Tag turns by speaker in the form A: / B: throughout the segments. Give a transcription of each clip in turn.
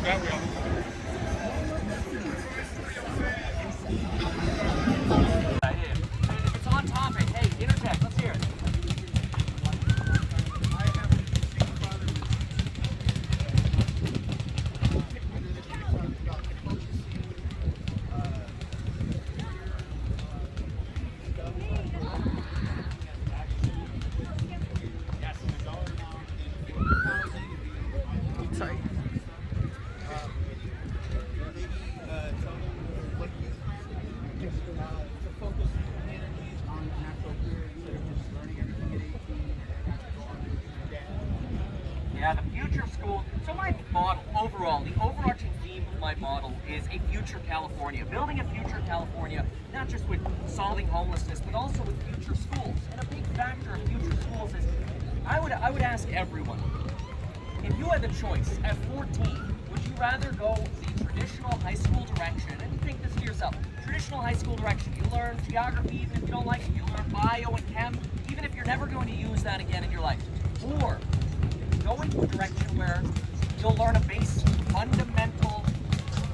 A: Yeah, we are.
B: If it's on topic, hey, interject. Let's hear it. Sorry. Yeah, the future of school. So my model, overall, the overarching theme of my model is a future California. Building a future California, not just with solving homelessness, but also with future schools. And a big factor of future schools is, I would ask everyone, if you had the choice at 14, would you rather go the traditional high school direction, and you think this to yourself, traditional high school direction, you learn geography even if you don't like it, you learn bio and chem, even if you're never going to use that again in your life, or go into a direction where you'll learn a base fundamental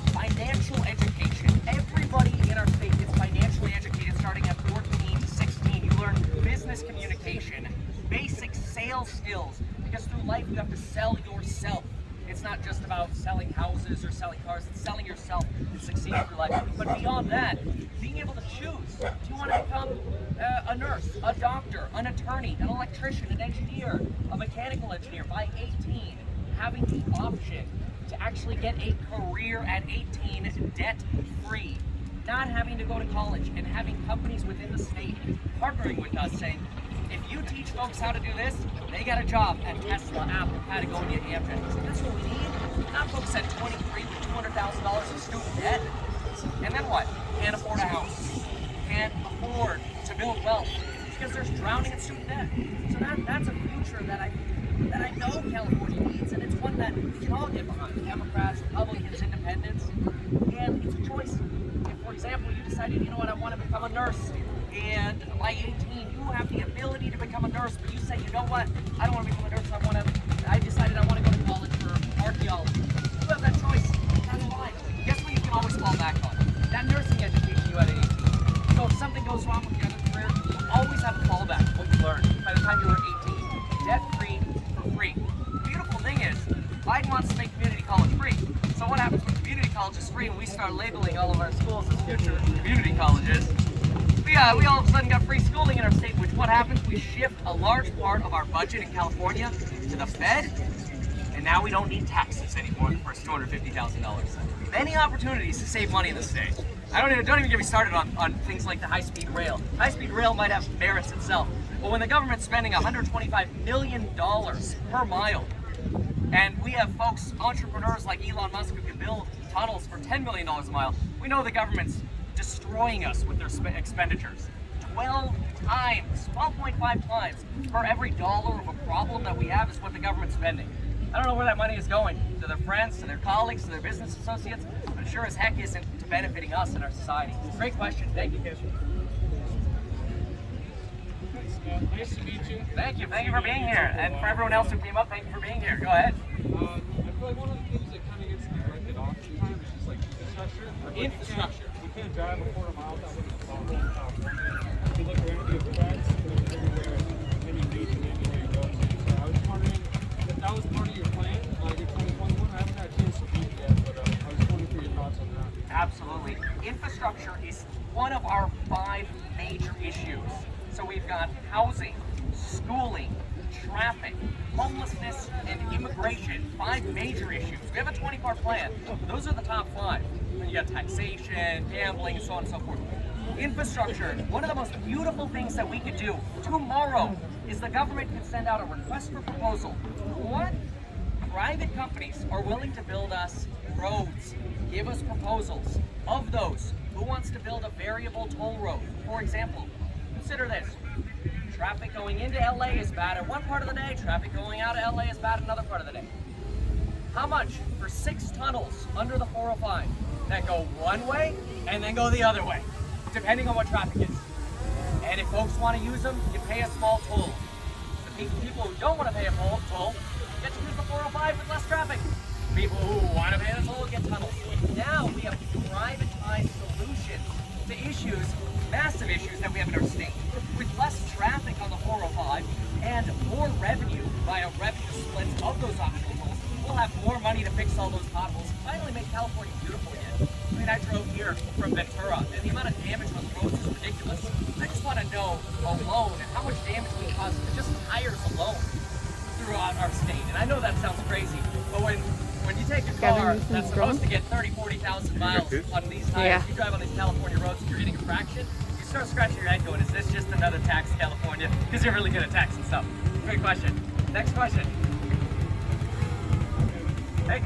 B: financial education. Everybody in our state is financially educated starting at 14 to 16. You learn business communication, basic sales skills, because through life you have to sell yourself. It's not just about selling houses or selling cars, it's selling yourself to succeed through life. But beyond that, being able to choose. Do you want to become a nurse, a doctor, an attorney, an electrician, an engineer, a mechanical engineer by 18? Having the option to actually get a career at 18 debt-free. Not having to go to college and having companies within the state partnering with us saying, if you teach folks how to do this, they got a job at Tesla, Apple, Patagonia, Amgen. So that's what we need. Not folks at 23 with $200,000 in student debt. And then what? Can't afford a house. Can't afford to build wealth because there's drowning in student debt. So that's a future that I know California needs, and it's one that we can all get behind. Democrats, Republicans, Independents, and it's a choice. If, for example, you decided, you know what, I want to become a nurse, and by 18 you have the ability to become a nurse, but you say, you know what, I don't want to become a nurse, I decided I want to go to college for archaeology. You have that choice, that's fine. Guess what you can always fall back on? That nursing education you had at 18. So if something goes wrong with your other career, you always have a fallback, what you learned by the time you were 18. Debt-free, for free. The beautiful thing is, Biden wants to make community college free. So what happens when community college is free and we start labeling all of our schools as future community colleges? We all of a sudden got free schooling in our state, which what happens? We shift a large part of our budget in California to the Fed, and now we don't need taxes anymore in the first $250,000. Many opportunities to save money in the state. Don't even get me started on things like the high-speed rail. High-speed rail might have merits itself, but when the government's spending $125 million per mile, and we have folks, entrepreneurs like Elon Musk, who can build tunnels for $10 million a mile, we know the government's destroying us with their expenditures. 12.5 times for every dollar of a problem that we have is what the government's spending. I don't know where that money is going, to their friends, to their colleagues, to their business associates, but it sure as heck isn't to benefiting us and our society. Great question, thank you.
A: Nice to meet you.
B: Thank you for being here. And for everyone else who came up, thank you for being here. Go ahead.
A: I feel like one of the things that kind of gets neglected oftentimes is just like infrastructure. We can't drive a quarter mile without looking at California. If you look around, you have tracks everywhere, any beach and anywhere you go. So I was wondering if that was part of your plan, like in 2021. I haven't had a chance to meet yet, but I was wondering for your thoughts on that.
B: Absolutely. Infrastructure is one of our 5 major issues. So we've got housing, schooling, traffic, homelessness, and immigration. 5 major issues. We have a 20-part plan. Those are the top 5. Then you got taxation, gambling, and so on and so forth. Infrastructure, one of the most beautiful things that we could do tomorrow is the government can send out a request for proposal. What private companies are willing to build us roads? Give us proposals. Of those, who wants to build a variable toll road? For example, consider this. Traffic going into LA is bad at one part of the day, traffic going out of LA is bad another part of the day. How much for 6 tunnels under the 405 that go one way and then go the other way, depending on what traffic is? And if folks want to use them, you pay a small toll. The people who don't want to pay a toll get to use the 405 with less traffic. People who want to pay the toll get tunnels. Now we have privatized solutions to issues, massive issues that we have in our state. With less traffic on the 405 and more revenue via revenue splits of those optional tolls, we'll have more money to fix all those potholes, finally make California beautiful again. I mean, I drove here from Ventura, and the amount of damage on the roads is ridiculous. I just want to know alone how much damage we cause to just tires alone throughout our state. And I know that sounds crazy, but when you take a car that's supposed to get 30, 40,000 miles on these tires, you drive on these California roads and you're getting a fraction, you start scratching your head going, is this just another tax, California? Because you're really good at taxing stuff. Great question. Next question. Hey.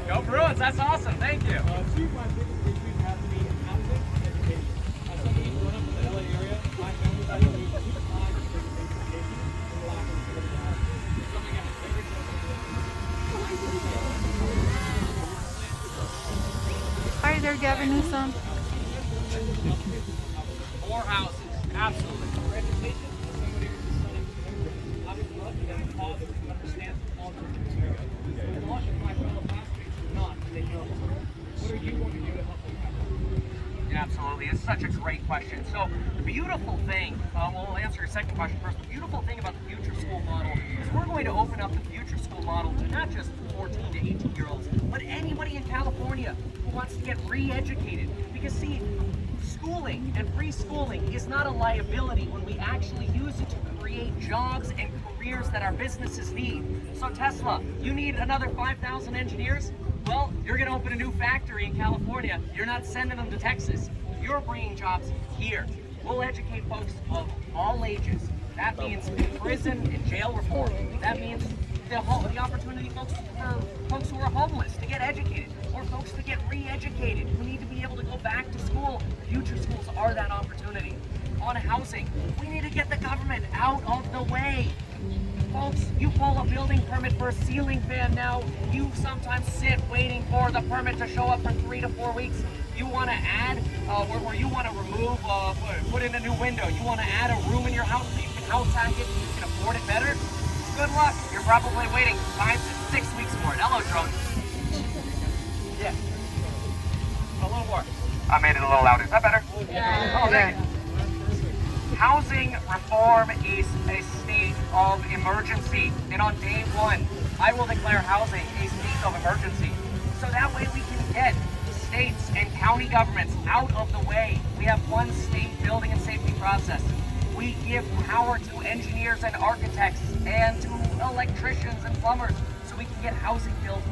B: Go Bruins, that's awesome, thank you.
A: Two of my biggest issues have to be housing and education. Something growing up in the LA area, my family's out here, we have time for education and lack of housing. Something else, very
C: Hi there, Gavin Newsom.
A: more houses, absolutely. For education, somebody who's studying, I would love to get a cause who understands the culture of this area. So a lot of my fellow classmates do not, they know. What are you going to do to help them out?
B: Absolutely, it's such a great question. So the beautiful thing, we'll answer your second question first. The beautiful thing about the future school model is we're going to open up the future school model to not just 14 to 18-year-olds, but anybody in California who wants to get re-educated. Because see, schooling and free schooling is not a liability when we actually use it to create jobs and careers that our businesses need. So Tesla, you need another 5,000 engineers? Well, you're going to open a new factory in California. You're not sending them to Texas. You're bringing jobs here. We'll educate folks of all ages. That means prison and jail reform. That means the opportunity for folks who are homeless to get educated, or folks to get re-educated who need to be able to go back to school. Future schools are that opportunity. On housing, we need to get the government out of the way. Folks, you pull a building permit for a ceiling fan now, you sometimes sit waiting for the permit to show up for 3 to 4 weeks. You want to add, where you want to remove, put in a new window, you want to add a room in your house so you can house hack it, you can afford it better. Good luck, you're probably waiting 5 to 6 weeks for it. Hello, drone. Yeah. A little more. I made it a little louder. Is that better? Yeah. Oh, thank you. Housing reform is a state of emergency, and on day one, I will declare housing a state of emergency. So that way we can get states and county governments out of the way. We have one state building and safety process. We give power to engineers and architects and to electricians and plumbers so we can get housing built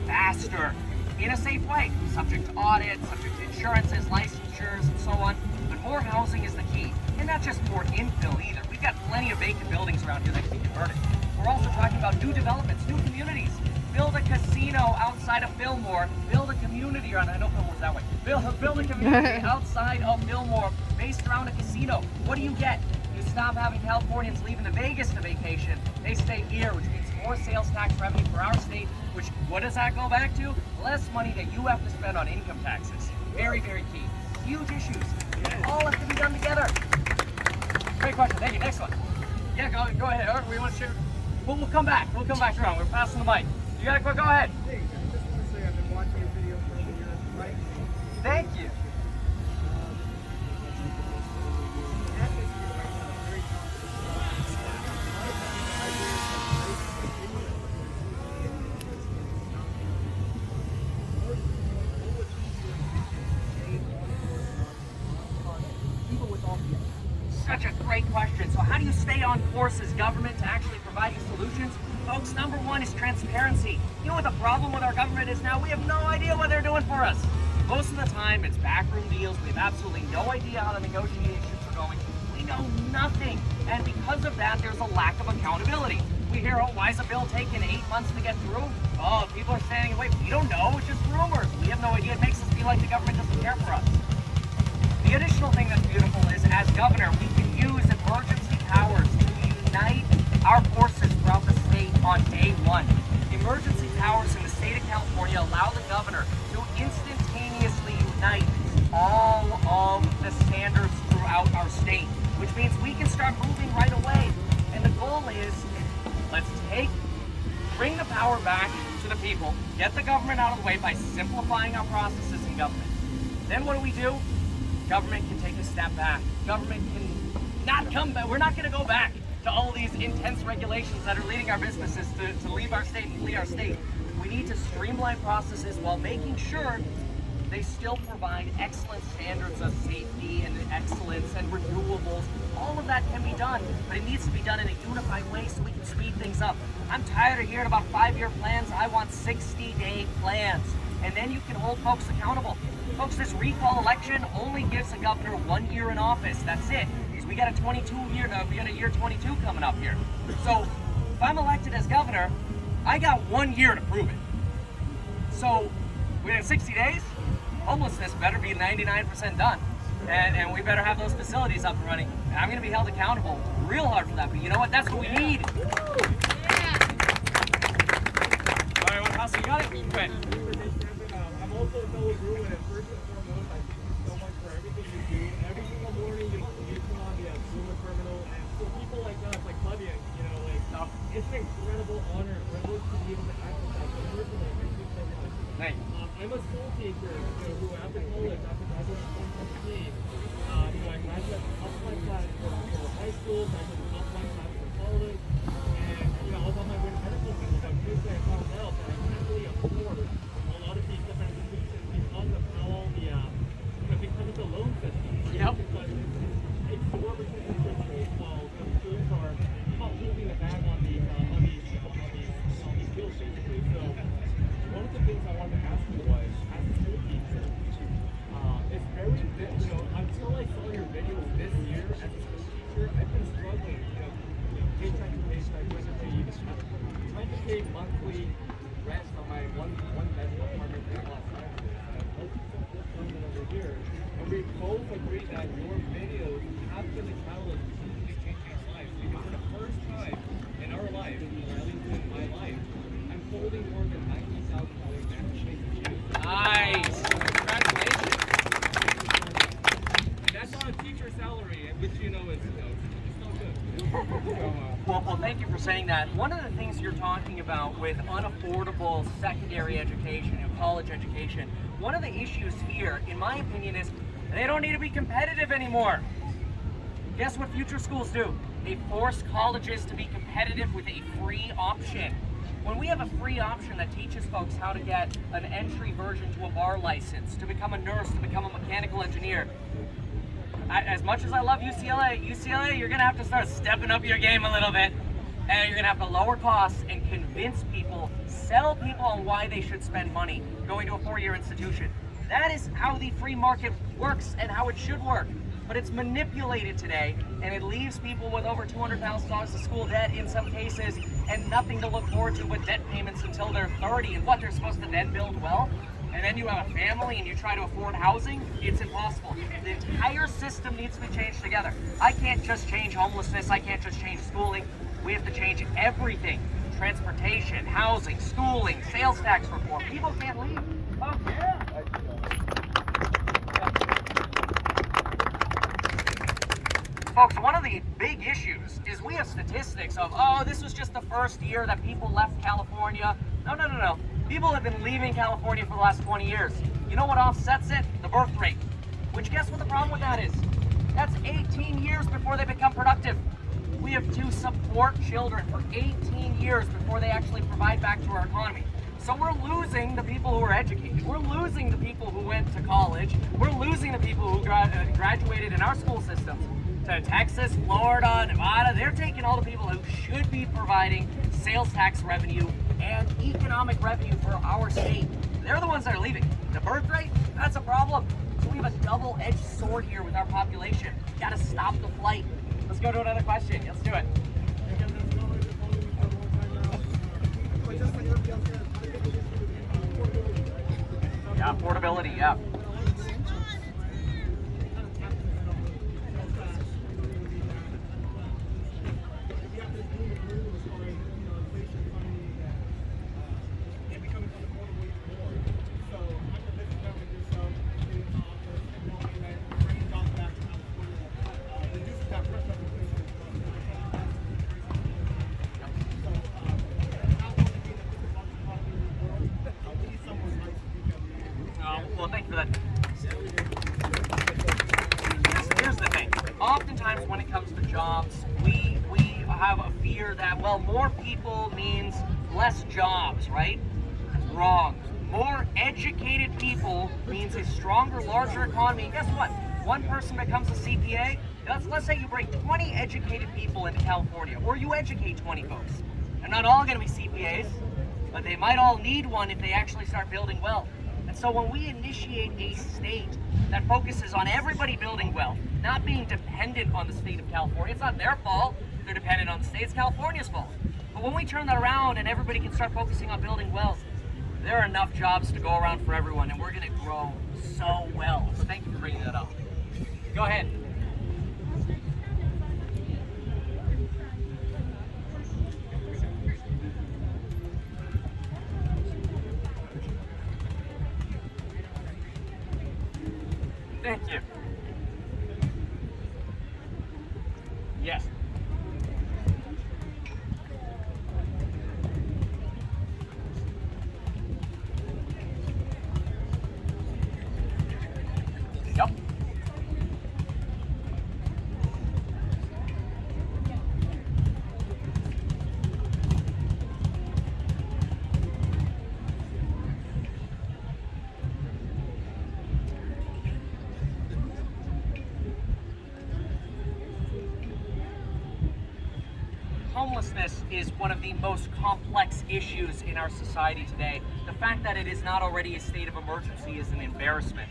B: faster in a safe way, subject to audit, subject to insurances, licensures, and so on. But more housing is the key. And not just more infill either. We've got plenty of vacant buildings around here that can be converted. We're also talking about new developments, new communities. Build a casino outside of Fillmore. Build a community around, I know Fillmore's that way. Build a community outside of Fillmore based around a casino. What do you get? You stop having Californians leaving to Vegas to vacation. They stay here, which means more sales tax revenue for our state, which, what does that go back to? Less money that you have to spend on income taxes. Very, very key. Huge issues. All have to be done together. Great question. Thank you. Next one. Yeah, go ahead. Or we want to share. We'll come back. We'll come back around. We're passing the mic. You got to go ahead.
A: Hey, I just want to say I've been watching your videos for years, right?
B: Thank you. Such a great question. So how do you stay on course as government to actually provide you solutions? Folks, number one is transparency. You know what the problem with our government is now? We have no idea what they're doing for us. Most of the time, it's backroom deals. We have absolutely no idea how the negotiations are going. We know nothing. And because of that, there's a lack of accountability. We hear, oh, why is a bill taking 8 months to get through? Oh, people are standing away. We don't know. It's just rumors. We have no idea. It makes us feel like the government doesn't care for us. The additional thing that's beautiful is, as governor, we can use emergency powers to unite our forces throughout the state on day one. Emergency powers in the state of California allow the governor to instantaneously unite all of the standards throughout our state, which means we can start moving right away. And the goal is, let's bring the power back to the people, get the government out of the way by simplifying our processes in government. Then what do? Government can take a step back. Government can not come back. We're not going to go back to all these intense regulations that are leading our businesses to leave our state and flee our state. We need to streamline processes while making sure they still provide excellent standards of safety and excellence and renewables. All of that can be done, but it needs to be done in a unified way so we can speed things up. I'm tired of hearing about 5-year plans. I want 60-day plans. And then you can hold folks accountable. Folks, this recall election only gives a governor 1 year in office. That's it. Because we got a year 22 coming up here. So if I'm elected as governor, I got 1 year to prove it. So within 60 days, homelessness better be 99% done. And we better have those facilities up and running. And I'm going to be held accountable real hard for that. But you know what? That's what we need. All right, what else you got? It went.
A: I'm also a fellow Bruin, and first and foremost, I thank you so much for everything you do. Every single morning, you come on the Bruin terminal, and for people like us, like Buddy, it's an incredible honor and privilege to be able to access that. So first of all, thank you so much.
B: Thanks.
A: I'm a school teacher who after college, after graduating from 2017, I graduated upline class for high school, graduated upline class for college, and I was on my way to medical school, but Tuesday I found out that I can't really afford a lot of these different institutions because of how all because of the loan system.
B: Yep.
A: Because it's 4% interest rate while schools are not holding the bag on these bills basically. So one of the things I wanted to ask you was, as a school teacher, it's very, until I saw your videos this year as a school teacher, I've been struggling, paycheck to paycheck, trying to pay monthly rent on my one bedroom apartment in Los Angeles. And over here, and we both agree that your videos have been the catalyst to completely changing our lives. Because for the first time in our life, or at least in my life, I'm holding more than $90,000 back to pay for you.
B: Nice. Congratulations.
A: And that's on a teacher salary, which is it's not good.
B: Well, thank you for saying that. One of the things you're talking about with unaffordable secondary education and college education, one of the issues here, in my opinion, is they don't need to be competitive anymore. Guess what future schools do? They force colleges to be competitive with a free option. When we have a free option that teaches folks how to get an entry version to a bar license, to become a nurse, to become a mechanical engineer, as much as I love UCLA, you're going to have to start stepping up your game a little bit. And you're going to have to lower costs and convince people, sell people on why they should spend money going to a 4-year institution. That is how the free market works and how it should work. But it's manipulated today, and it leaves people with over $200,000 of school debt in some cases, and nothing to look forward to but debt payments until they're 30. And what, they're supposed to then build wealth? And then you have a family and you try to afford housing? It's impossible. The entire system needs to be changed together. I can't just change homelessness. I can't just change schooling. We have to change everything. Transportation, housing, schooling, sales tax reform. People can't leave. Oh, yeah. Folks, one of the big issues is we have statistics of, this was just the first year that people left California. No. People have been leaving California for the last 20 years. You know what offsets it? The birth rate. Which, guess what the problem with that is? That's 18 years before they become productive. We have to support children for 18 years before they actually provide back to our economy. So we're losing the people who are educated. We're losing the people who went to college. We're losing the people who graduated in our school systems to Texas, Florida, Nevada. They're taking all the people who should be providing sales tax revenue and economic revenue for our state. They're the ones that are leaving. The birth rate, that's a problem. So we have a double-edged sword here with our population. We gotta stop the flight. Let's go to another question. Let's do it. Yeah, affordability, yeah. have a fear that, well, more people means less jobs, right? Wrong. More educated people means a stronger, larger economy. And guess what? One person becomes a CPA. Let's say you bring 20 educated people into California, or you educate 20 folks. They're not all going to be CPAs, but they might all need one if they actually start building wealth. And so when we initiate a state that focuses on everybody building wealth, not being dependent on the state of California, it's not their fault they're dependent on the state, it's California's fault. But when we turn that around and everybody can start focusing on building wealth, there are enough jobs to go around for everyone, and we're going to grow so well. So thank you for bringing that up. Go ahead. Thank you. Yes. Yep. Homelessness is one of the most complex issues in our society today. The fact that it is not already a state of emergency is an embarrassment.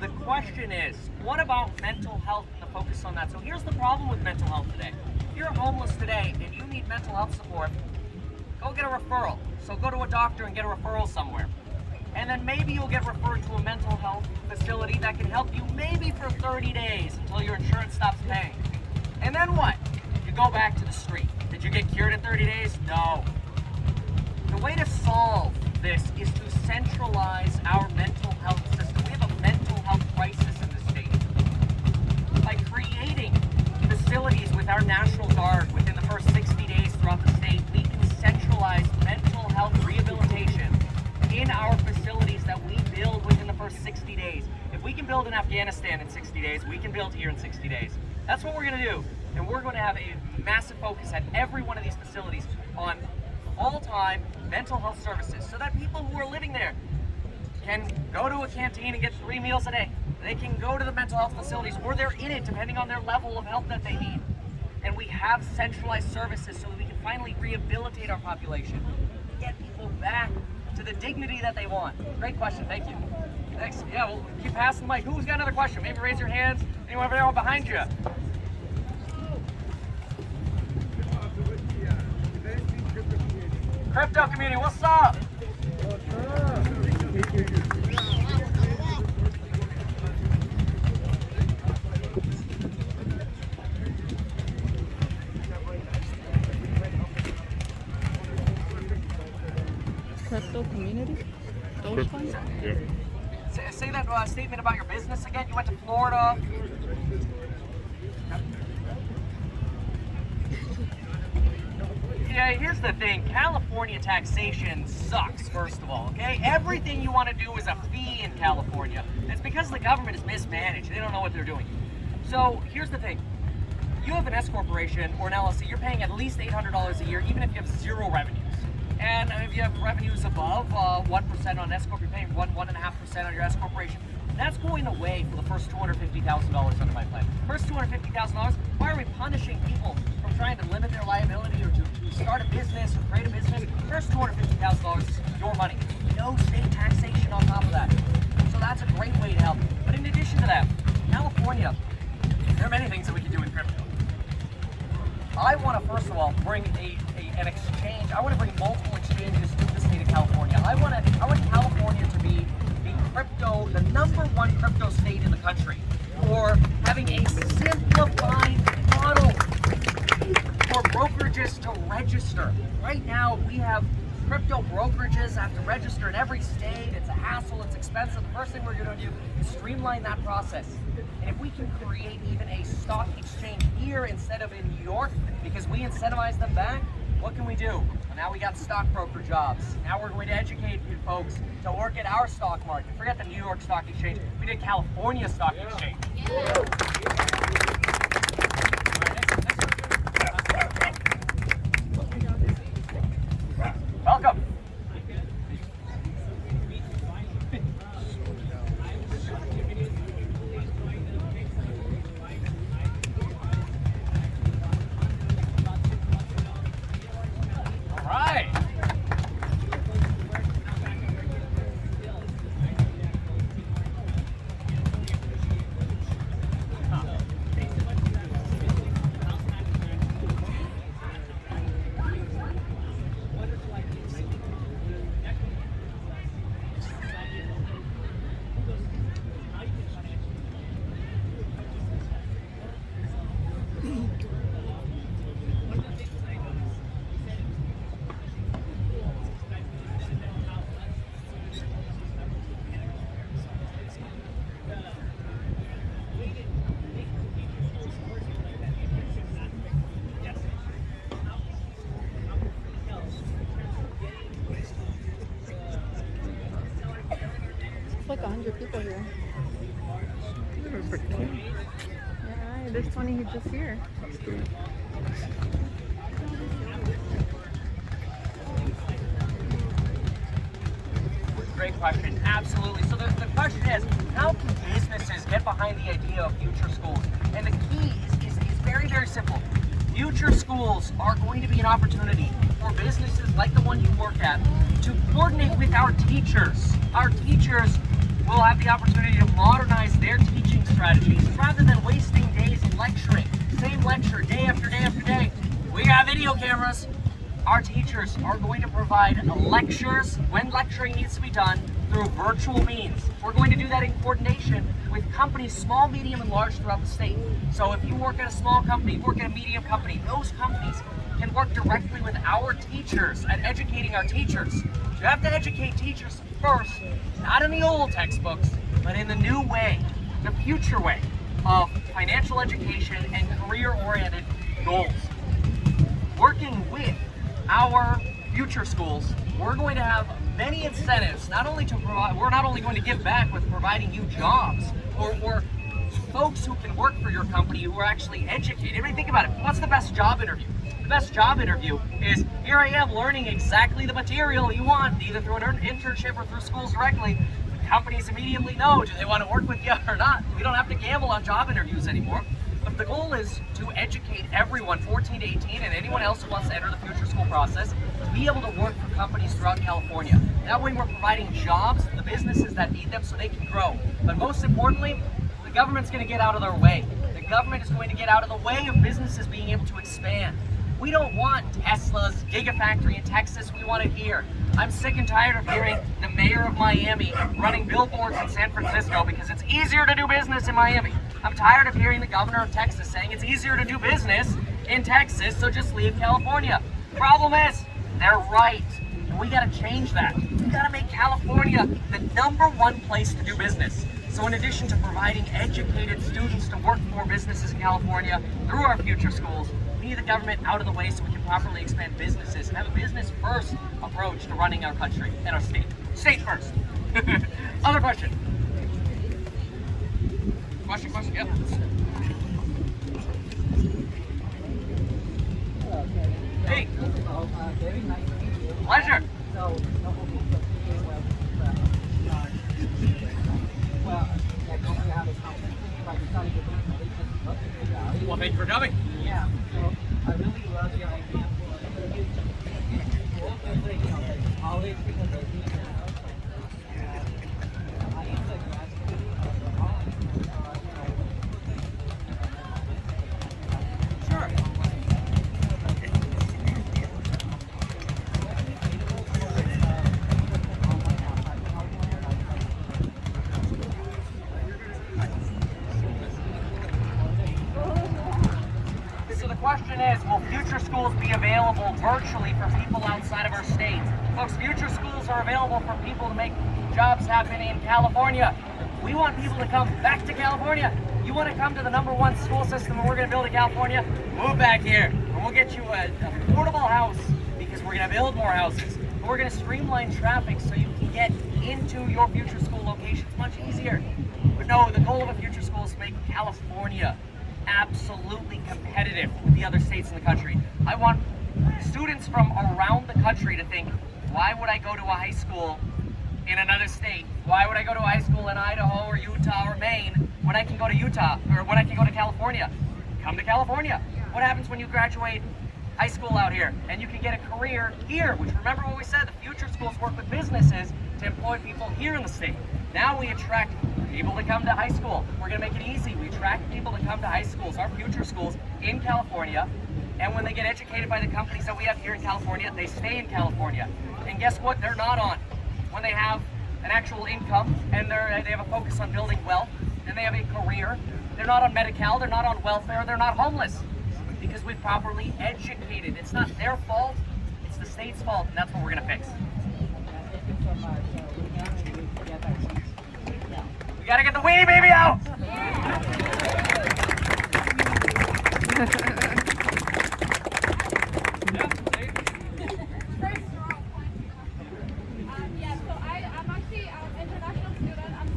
B: The question is, what about mental health and the focus on that? So here's the problem with mental health today. If you're homeless today and you need mental health support, go get a referral. So go to a doctor and get a referral somewhere. And then maybe you'll get referred to a mental health facility that can help you maybe for 30 days until your insurance stops paying. And then what? You go back to the street. Did you get cured in 30 days? No. The way to solve this is to centralize our mental health system. We have a mental health crisis in the state. By creating facilities with our National Guard within the first 60 days throughout the state, we can centralize mental health rehabilitation in our facilities that we build within the first 60 days. If we can build in Afghanistan in 60 days, we can build here in 60 days. That's what we're going to do. And we're going to have a massive focus at every one of these facilities on full-time mental health services so that people who are living there can go to a canteen and get 3 meals a day. They can go to the mental health facilities, or they're in it depending on their level of help that they need. And we have centralized services so that we can finally rehabilitate our population, get people back to the dignity that they want. Great question, thank you. Thanks. Yeah, we'll keep passing the mic. Who's got another question? Maybe raise your hands. Anyone over there behind you? Crypto community, what's up?
C: Crypto community? Dogecoin?
D: Yeah.
B: Say that statement about your business again. You went to Florida. Yeah, here's the thing. California taxation sucks, first of all, okay? Everything you want to do is a fee in California. It's because the government is mismanaged. They don't know what they're doing. So here's the thing. You have an S corporation or an LLC, you're paying at least $800 a year, even if you have zero revenues. And if you have revenues above 1% on S corp, you're paying 1.5% on your S corporation. That's going away for the first $250,000 under my plan. First $250,000, why are we punishing people from trying to limit their liability or to start a business or create a business? First $250,000 is your money. No state taxation on top of that. So that's a great way to help. But in addition to that, California, there are many things that we can do in crypto. I want to, first of all, bring an exchange. I want to bring multiple exchanges to the state of California. I want California to be the number one crypto state in the country, or having a simplified model for brokerages to register. Right now, we have crypto brokerages have to register in every state. It's a hassle, it's expensive. The first thing we're going to do is streamline that process. And if we can create even a stock exchange here instead of in New York, because we incentivize them back, what can we do? Well, now we got stockbroker jobs. Now we're going to educate you folks to work at our stock market. Forget the New York Stock Exchange. We did California Stock Exchange.
C: 100 people here. Yeah, there's 20 just here.
B: Great question. Absolutely. So the question is, how can businesses get behind the idea of future schools? And the key is very, very simple. Future schools are going to be an opportunity for businesses like the one you work at to coordinate with our teachers. Our teachers will have the opportunity to modernize their teaching strategies rather than wasting days in lecturing. Same lecture day after day after day. We got video cameras. Our teachers are going to provide lectures when lecturing needs to be done through virtual means. We're going to do that in coordination with companies, small, medium, and large throughout the state. So if you work at a small company, you work at a medium company, those companies can work directly with our teachers at educating our teachers. You have to educate teachers first, not in the old textbooks, but in the new way, the future way of financial education and career-oriented goals. Working with our future schools, we're going to have many incentives, not only to provide, we're not only going to give back with providing you jobs or folks who can work for your company who are actually educated. I mean, think about it. What's the best job interview? The best job interview is, here I am learning exactly the material you want, either through an internship or through schools directly. The companies immediately know, do they want to work with you or not? We don't have to gamble on job interviews anymore. But the goal is to educate everyone, 14 to 18, and anyone else who wants to enter the future school process, to be able to work for companies throughout California. That way we're providing jobs to the businesses that need them so they can grow. But most importantly, the government's going to get out of their way. The government is going to get out of the way of businesses being able to expand. We don't want Tesla's Gigafactory in Texas, we want it here. I'm sick and tired of hearing the mayor of Miami running billboards in San Francisco because it's easier to do business in Miami. I'm tired of hearing the governor of Texas saying it's easier to do business in Texas, so just leave California. Problem is, they're right. And we gotta change that. We gotta make California the #1 place to do business. So in addition to providing educated students to work for businesses in California through our future schools, we need the government out of the way so we can properly expand businesses and have a business-first approach to running our country and our state. State first. Other question? Question, yep. Hey.
D: Very nice to meet you.
B: Pleasure.
D: So, well, I don't have a company, but I decided to bring my business up to you guys.
B: Well, thank you for coming.
D: Yeah, so I really love your idea for the future. Always because of the I am the graduate of the college.
B: Sure. So the question is, will future schools be available virtually for people outside of our state? Folks, future schools are available for people to make jobs happen in California. We want people to come back to California. You want to come to the #1 school system that we're going to build in California? Move back here. And we'll get you an affordable house because we're going to build more houses. And we're going to streamline traffic so you can get into your future school locations much easier. But no, the goal of a future school is to make California absolutely competitive with the other states in the country. I want students from around the country to think, why would I go to a high school in another state? Why would I go to a high school in Idaho or Utah or Maine when I can go to Utah or when I can go to California? Come to California. What happens when you graduate high school out here and you can get a career here? Which, remember what we said, the future schools work with businesses to employ people here in the state. Now we attract people to come to high school. We're going to make it easy. We attract people to come to high schools, our future schools in California. And when they get educated by the companies that we have here in California, they stay in California. And guess what? They're not on. When they have an actual income and they have a focus on building wealth and they have a career, they're not on Medi-Cal, they're not on welfare, they're not homeless. Because we've properly educated. It's not their fault, it's the state's fault, and that's what we're going to fix.
D: Thank you so much. We gotta get our seats.
B: We got to get the weenie baby out!
E: Yeah, so I'm actually an international student. I'm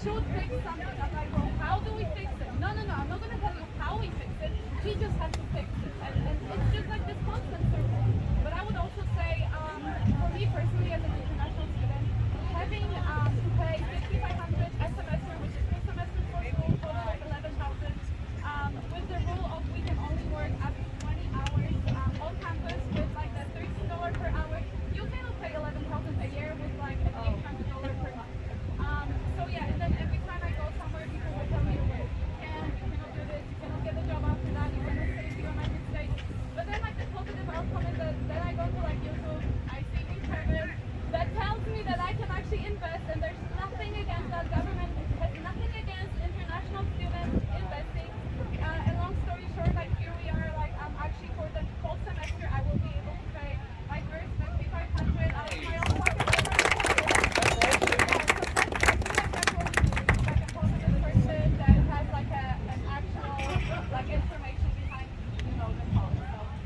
E: should fix something. I'm like, well, how do we fix it? No, I'm not going to tell you how we fix it. She just has to fix it. And it's just like this constant circle. But I would also say, for me personally as an international student, having to pay 5,500 a semester, which is 2 semesters for school, total of 11,000, with the rule of we can only work up to 20 hours on campus with like that $13 per hour, you cannot pay 11,000 a year with like an $800 per month. So yeah, and then every time I go somewhere, people will tell me, you cannot do this, you cannot get a job after that, you cannot stay in the United States. But then like the positive outcome is that then I go to like YouTube, I see these service that tells me that I can actually invest, and there's nothing against that. Government has nothing against international students investing. And long story short, like here we are, like actually for the whole semester I will be able to pay my first 5,500 out of my own pocket.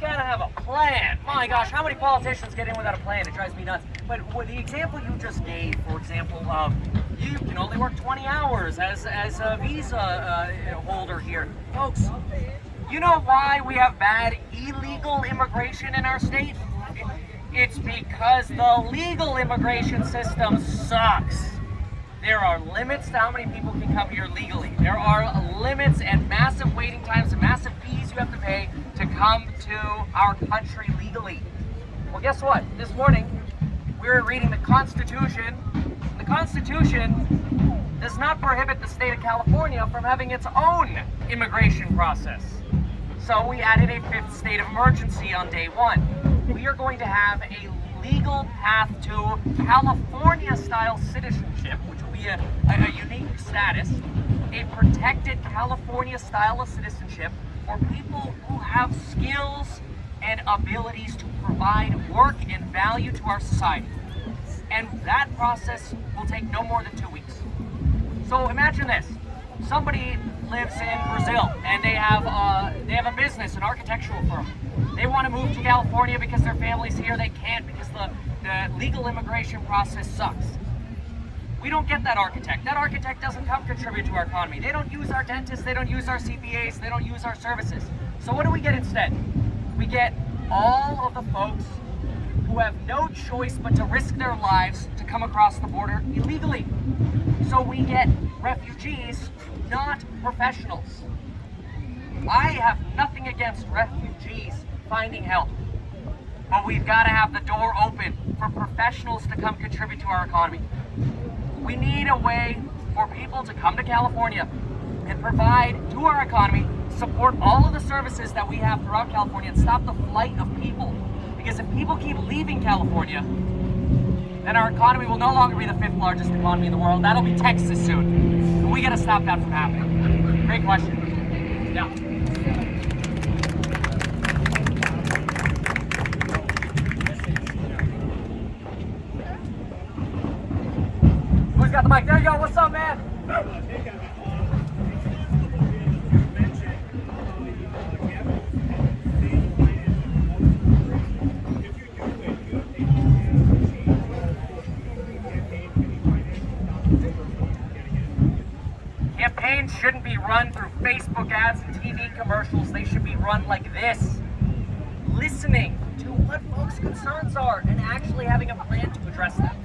B: Gotta have a plan. My gosh, how many politicians get in without a plan? It drives me nuts. But with the example you just gave, for example, you can only work 20 hours as a visa holder here. Folks, you know why we have bad illegal immigration in our state? It's because the legal immigration system sucks. There are limits to how many people can come here legally. There are limits and massive waiting times and massive fees you have to pay to come to our country legally. Well, guess what? This morning, we were reading the Constitution. The Constitution does not prohibit the state of California from having its own immigration process. So we added a 5th state of emergency on day 1. We are going to have a legal path to California-style citizenship, which will be a unique status, a protected California style of citizenship for people who have skills and abilities to provide work and value to our society. And that process will take no more than 2 weeks. So imagine this. Somebody lives in Brazil and they have a business, an architectural firm. They want to move to California because their family's here. They can't because the legal immigration process sucks. We don't get that architect. That architect doesn't come contribute to our economy. They don't use our dentists, they don't use our CPAs, they don't use our services. So what do we get instead? We get all of the folks who have no choice but to risk their lives to come across the border illegally. So we get refugees, not professionals. I have nothing against refugees finding help, but we've got to have the door open for professionals to come contribute to our economy. We need a way for people to come to California and provide to our economy, support all of the services that we have throughout California, and stop the flight of people. Because if people keep leaving California, then our economy will no longer be the 5th largest economy in the world. That'll be Texas soon. And we got to stop that from happening. Great question. Yeah. Who's got the mic? There you go. What's up, man? Campaigns shouldn't be run through Facebook ads and TV commercials. They should be run like this. Listening to what folks' concerns are and actually having a plan to address them.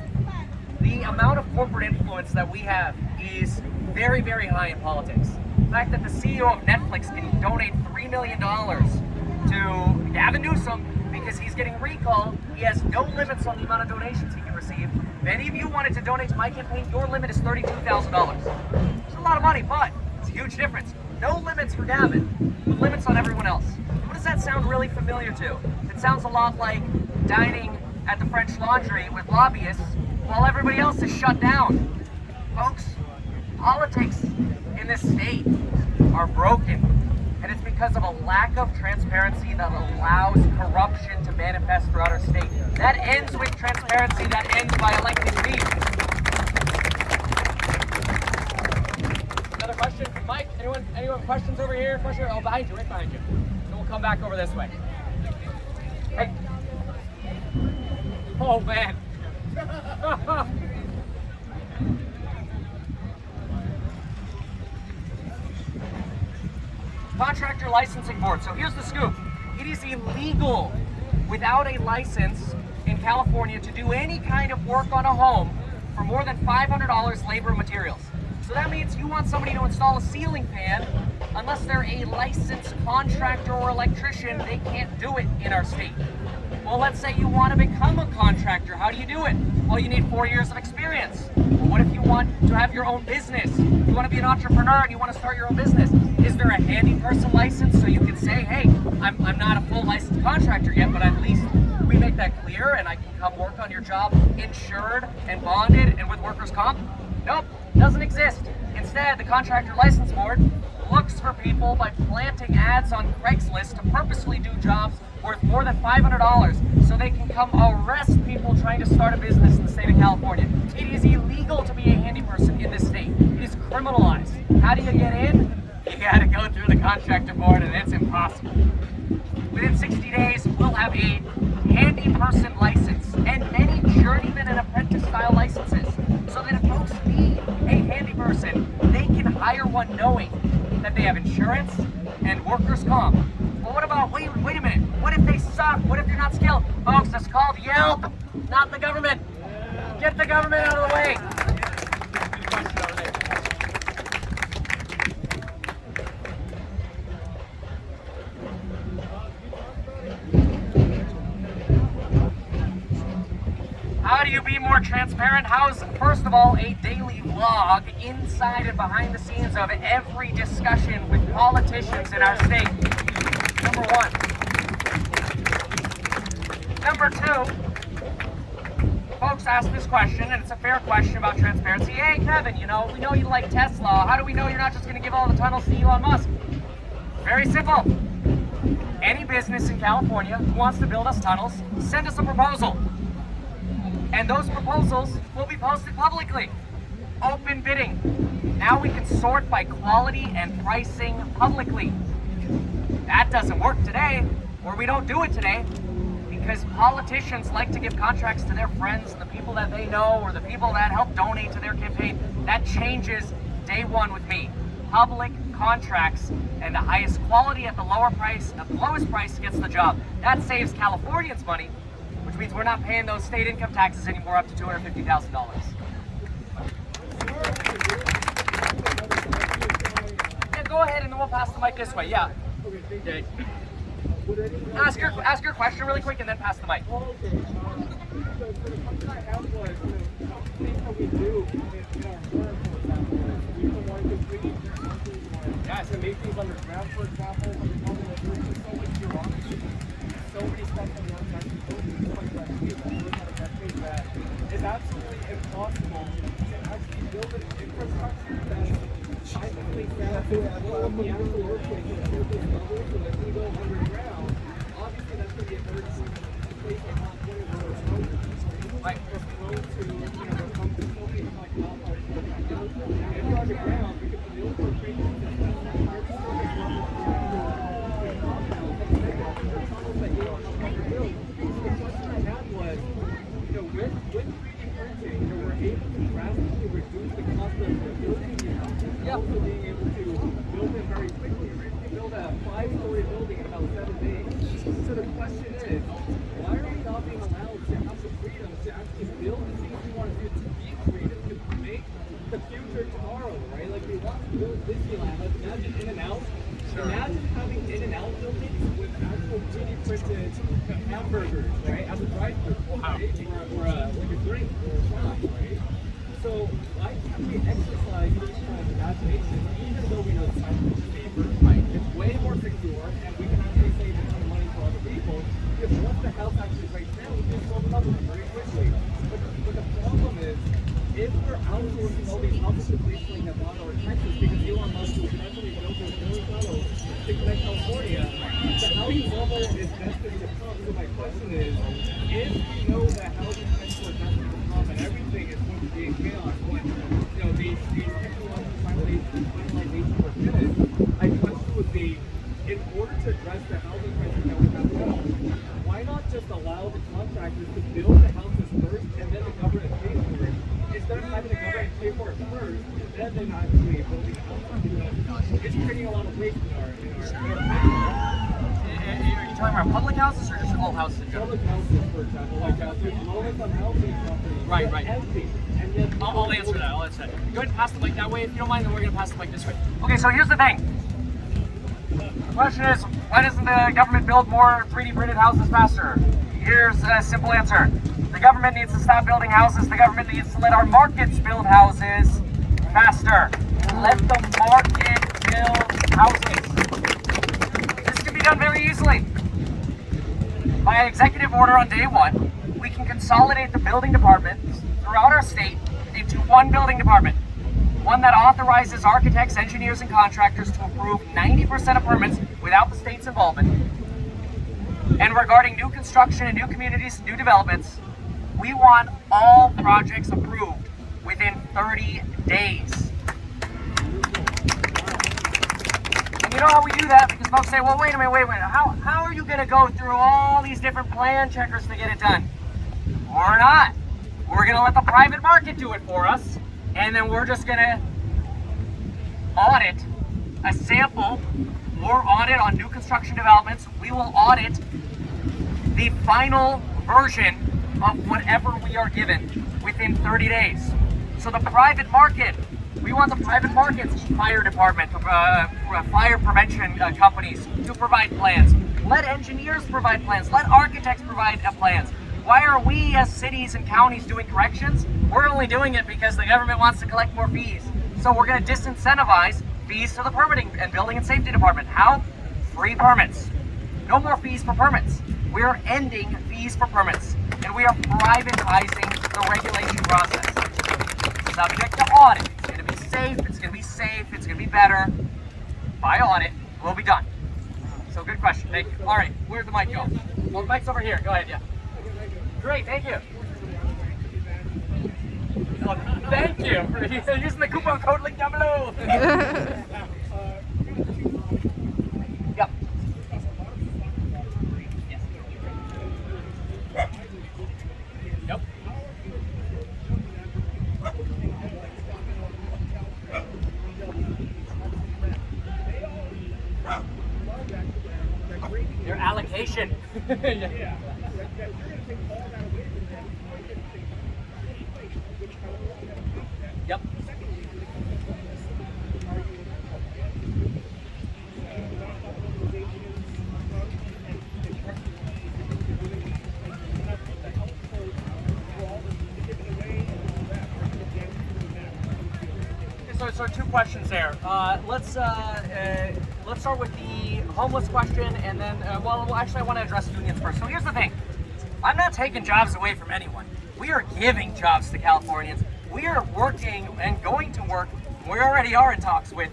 B: The amount of corporate influence that we have is very, very high in politics. The fact that the CEO of Netflix can donate $3 million to Gavin Newsom because he's getting recalled, he has no limits on the amount of donations he can receive. If any of you wanted to donate to my campaign, your limit is $32,000. It's a lot of money, but it's a huge difference. No limits for Gavin, but limits on everyone else. What does that sound really familiar to? It sounds a lot like dining at the French Laundry with lobbyists while everybody else is shut down. Folks, politics in this state are broken, and it's because of a lack of transparency that allows corruption to manifest throughout our state. That ends with transparency, that ends by electing me. Another question from Mike? Anyone questions over here? Question? Oh, behind you, right behind you. And we'll come back over this way. Hey. Oh, man. Contractor Licensing Board. So here's the scoop. It is illegal without a license in California to do any kind of work on a home for more than $500 labor and materials. So that means you want somebody to install a ceiling fan, unless they're a licensed contractor or electrician, they can't do it in our state. Well, let's say you want to become a contractor. How do you do it? Well, you need 4 years of experience. Well, what if you want to have your own business? You want to be an entrepreneur and you want to start your own business. Is there a handy person license so you can say, hey, I'm not a full licensed contractor yet, but at least we make that clear and I can come work on your job insured and bonded and with workers' comp? Nope, doesn't exist. Instead, the Contractor License Board looks for people by planting ads on Craigslist to purposely do jobs worth more than $500 so they can come arrest people trying to start a business in the state of California. It is illegal to be a handy person in this state. It is criminalized. How do you get in? You gotta go through the contractor board and it's impossible. Within 60 days, we'll have a handy person license and many journeyman and apprentice style licenses so that if folks need a handy person, they can hire one knowing that they have insurance and workers' comp. Well, what about, wait a minute, what if they suck? What if you're not skilled? Folks, that's called Yelp, not the government. Get the government out of the way. How do you be more transparent? How's, first of all, a daily vlog inside and behind the scenes of every discussion with politicians in our state? Number one. Number two, folks ask this question, and it's a fair question about transparency. Hey, Kevin, we know you like Tesla. How do we know you're not just going to give all the tunnels to Elon Musk? Very simple. Any business in California who wants to build us tunnels, send us a proposal. And those proposals will be posted publicly. Open bidding. Now we can sort by quality and pricing publicly. That doesn't work today, or we don't do it today, because politicians like to give contracts to their friends, the people that they know, or the people that help donate to their campaign. That changes day one with me. Public contracts and the highest quality at the lowest price gets the job. That saves Californians money, which means we're not paying those state income taxes anymore up to $250,000. Yeah, go ahead and then we'll pass the mic this way. Yeah. Okay. Ask your question really quick and then pass the mic.
A: So the question I have was, things that we do in our firm, for example, we don't want to create to make things underground, for example, there's just so much bureaucracy, so many steps on the outside, so much red tape that it's absolutely impossible to actually build an infrastructure that's scientifically sound on the actual workplace and surface level, so that we go underground. Obviously, that's going to be a very place in California where we're prone to, we're prone to so many like wildfires and stuff. If you're underground, we can build for training systems. With 3D printing, we're able to drastically reduce the cost of building the house, and also being able to build it very quickly. We're able to build a 5-story building in about 7 days. So the question is, why are we not being allowed to have the freedom to actually build the things we want to do, to be creative, to make the future tomorrow, right? Like we want to build Disneyland. Let's imagine In-N-Out. Sure. Imagine having In-N-Out buildings with actual 3D printed hamburgers, right? As a drive-thru, right? Or like a drink or a fry, right? So why can't we exercise this kind of imagination, even though we know the science is safer, right? It's way more secure, and we can actually save a ton of money for other people. Because once the house actually breaks down, we can solve another one very quickly. But the problem is, if we're outsourcing all these houses to places like Nevada or Texas, because Elon Musk will eventually build those billion tunnels to connect California, the housing bubble is destined to come. So my question is, if we know that housing prices are destined to come and everything is going to be in chaos when these technological finalizations are finished, my question would be, in order to address the housing crisis that we have now, why not just allow the contractors to build the houses first and then the government pays for it? Instead of having the government pay for it first, then they're not actually building a house. It's creating a lot of waste in our
B: Are you talking about public houses or just all houses in general?
A: public houses, for example. Like there's low-income housing companies
B: Right,
A: that are
B: right.
A: empty. And yet
B: I'll answer that. Go ahead and pass the mic that way. If you don't mind, then we're going to pass the mic this way. Okay, so here's the thing. The question is, why doesn't the government build more 3D printed houses faster? Here's a simple answer. The government needs to stop building houses. The government needs to let our markets build houses faster. Let the market build houses. This can be done very easily. By executive order on day one, we can consolidate the building departments throughout our state into one building department. One that authorizes architects, engineers, and contractors to approve 90% of permits without the state's involvement. And regarding new construction and new communities, new developments, we want all projects approved within 30 days. And you know how we do that? Because folks say, well, wait a minute. How are you going to go through all these different plan checkers to get it done? We're not. We're going to let the private market do it for us. And then we're just going to audit a sample or audit on new construction developments. We will audit the final version of whatever we are given within 30 days. So the private market, we want the private markets, fire department, fire prevention companies to provide plans. Let engineers provide plans. Let architects provide plans. Why are we as cities and counties doing corrections? We're only doing it because the government wants to collect more fees. So we're going to disincentivize fees to the permitting and building and safety department. How? Free permits. No more fees for permits. We are ending fees for permits. And we are privatizing the regulation process. Subject to audit. It's going to be safe. It's going to be safe. It's going to be better. By audit, we'll be done. So good question. Thank you. All right. Where'd the mic go? Well, the mic's over here. Go ahead. Yeah. Great, thank you. Oh, thank you for using the coupon code link down below. Yep. Yep. Your allocation. Yeah. Yep. So two questions there. Let's start with the homeless question, and then well, actually, I want to address unions first. So here's the thing: I'm not taking jobs away from anyone. We are giving jobs to Californians. We are working and going to work. We already are in talks with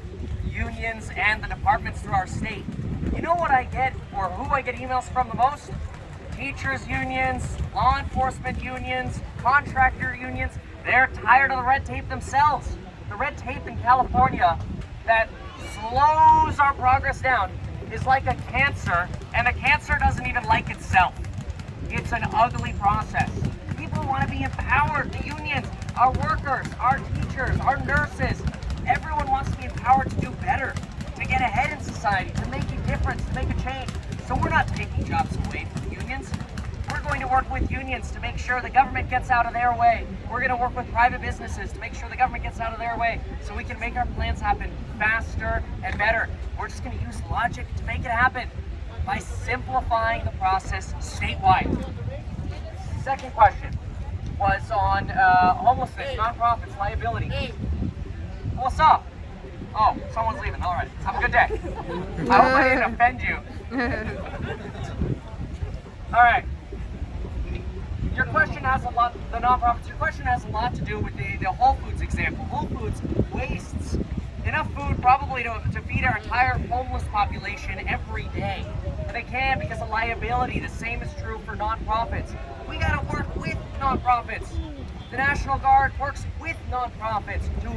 B: unions and the departments through our state. You know what I get, or who I get emails from the most? Teachers unions, law enforcement unions, contractor unions. They're tired of the red tape themselves. The red tape in California that slows our progress down is like a cancer, and a cancer doesn't even like itself. It's an ugly process. People want to be empowered. The unions, our workers, our teachers, our nurses, everyone wants to be empowered to do better, to get ahead in society, to make a difference, to make a change. So we're not taking jobs away from the unions. We're going to work with unions to make sure the government gets out of their way. We're going to work with private businesses to make sure the government gets out of their way so we can make our plans happen faster and better. We're just going to use logic to make it happen by simplifying the process statewide. Second question was on homelessness, nonprofits, liability. What's up? Oh, someone's leaving. All right. Have a good day. I hope I didn't offend you. All right. Your question has a lot, the nonprofits, your question has a lot to do with the Whole Foods example. Whole Foods wastes enough food probably to feed our entire homeless population every day. But they can because of liability. The same is true for nonprofits. We got to work with nonprofits. The National Guard works with nonprofits to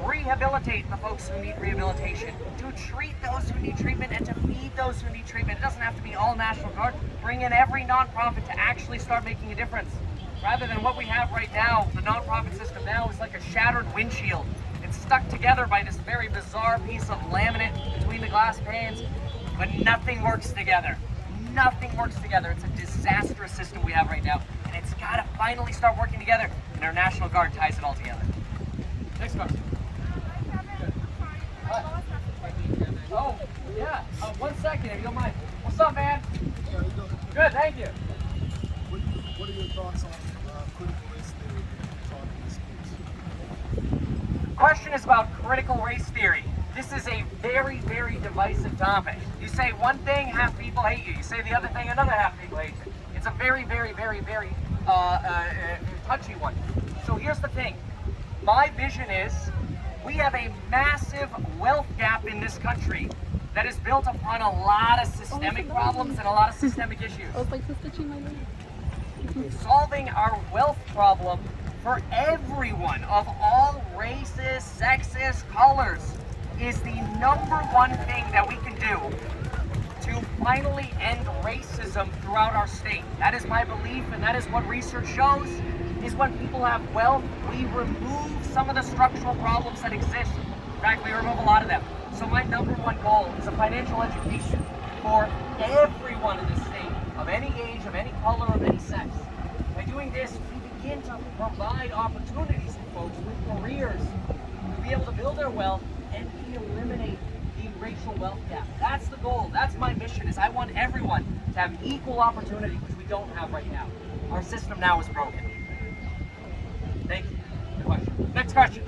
B: rehabilitate the folks who need rehabilitation, to treat those who need treatment, and to feed those who need treatment. It doesn't have to be all National Guard. Bring in every nonprofit to actually start making a difference. Rather than what we have right now, the nonprofit system now is like a shattered windshield. stuck together by this very bizarre piece of laminate between the glass panes, but nothing works together. Nothing works together. It's a disastrous system we have right now, and it's got to finally start working together, and our National Guard ties it all together. Next question. Oh, yeah. 1 second, if you don't mind. What's up, man? Good, thank you.
F: What are your thoughts on critical race theory taught in schools?
B: Question is about critical race theory. This is a very, very divisive topic. You say one thing, half people hate you. You say the other thing, another half people hate you. It's a very, very, very, very touchy one. So here's the thing. My vision is we have a massive wealth gap in this country that is built upon a lot of systemic problems and a lot of systemic issues. Solving our wealth problem for everyone of all races, sexes, colors is the #1 thing that we can do to finally end racism throughout our state. That is my belief, and that is what research shows, is when people have wealth, we remove some of the structural problems that exist. In fact, we remove a lot of them. So my #1 goal is a financial education for everyone in this state, of any age, of any color, of any sex. By doing this, we begin to provide opportunities for folks with careers to be able to build their wealth, and we eliminate the racial wealth gap. That's the goal. That's my mission, is I want everyone to have equal opportunity, which we don't have right now. Our system now is broken. Thank you. Good question. Next question.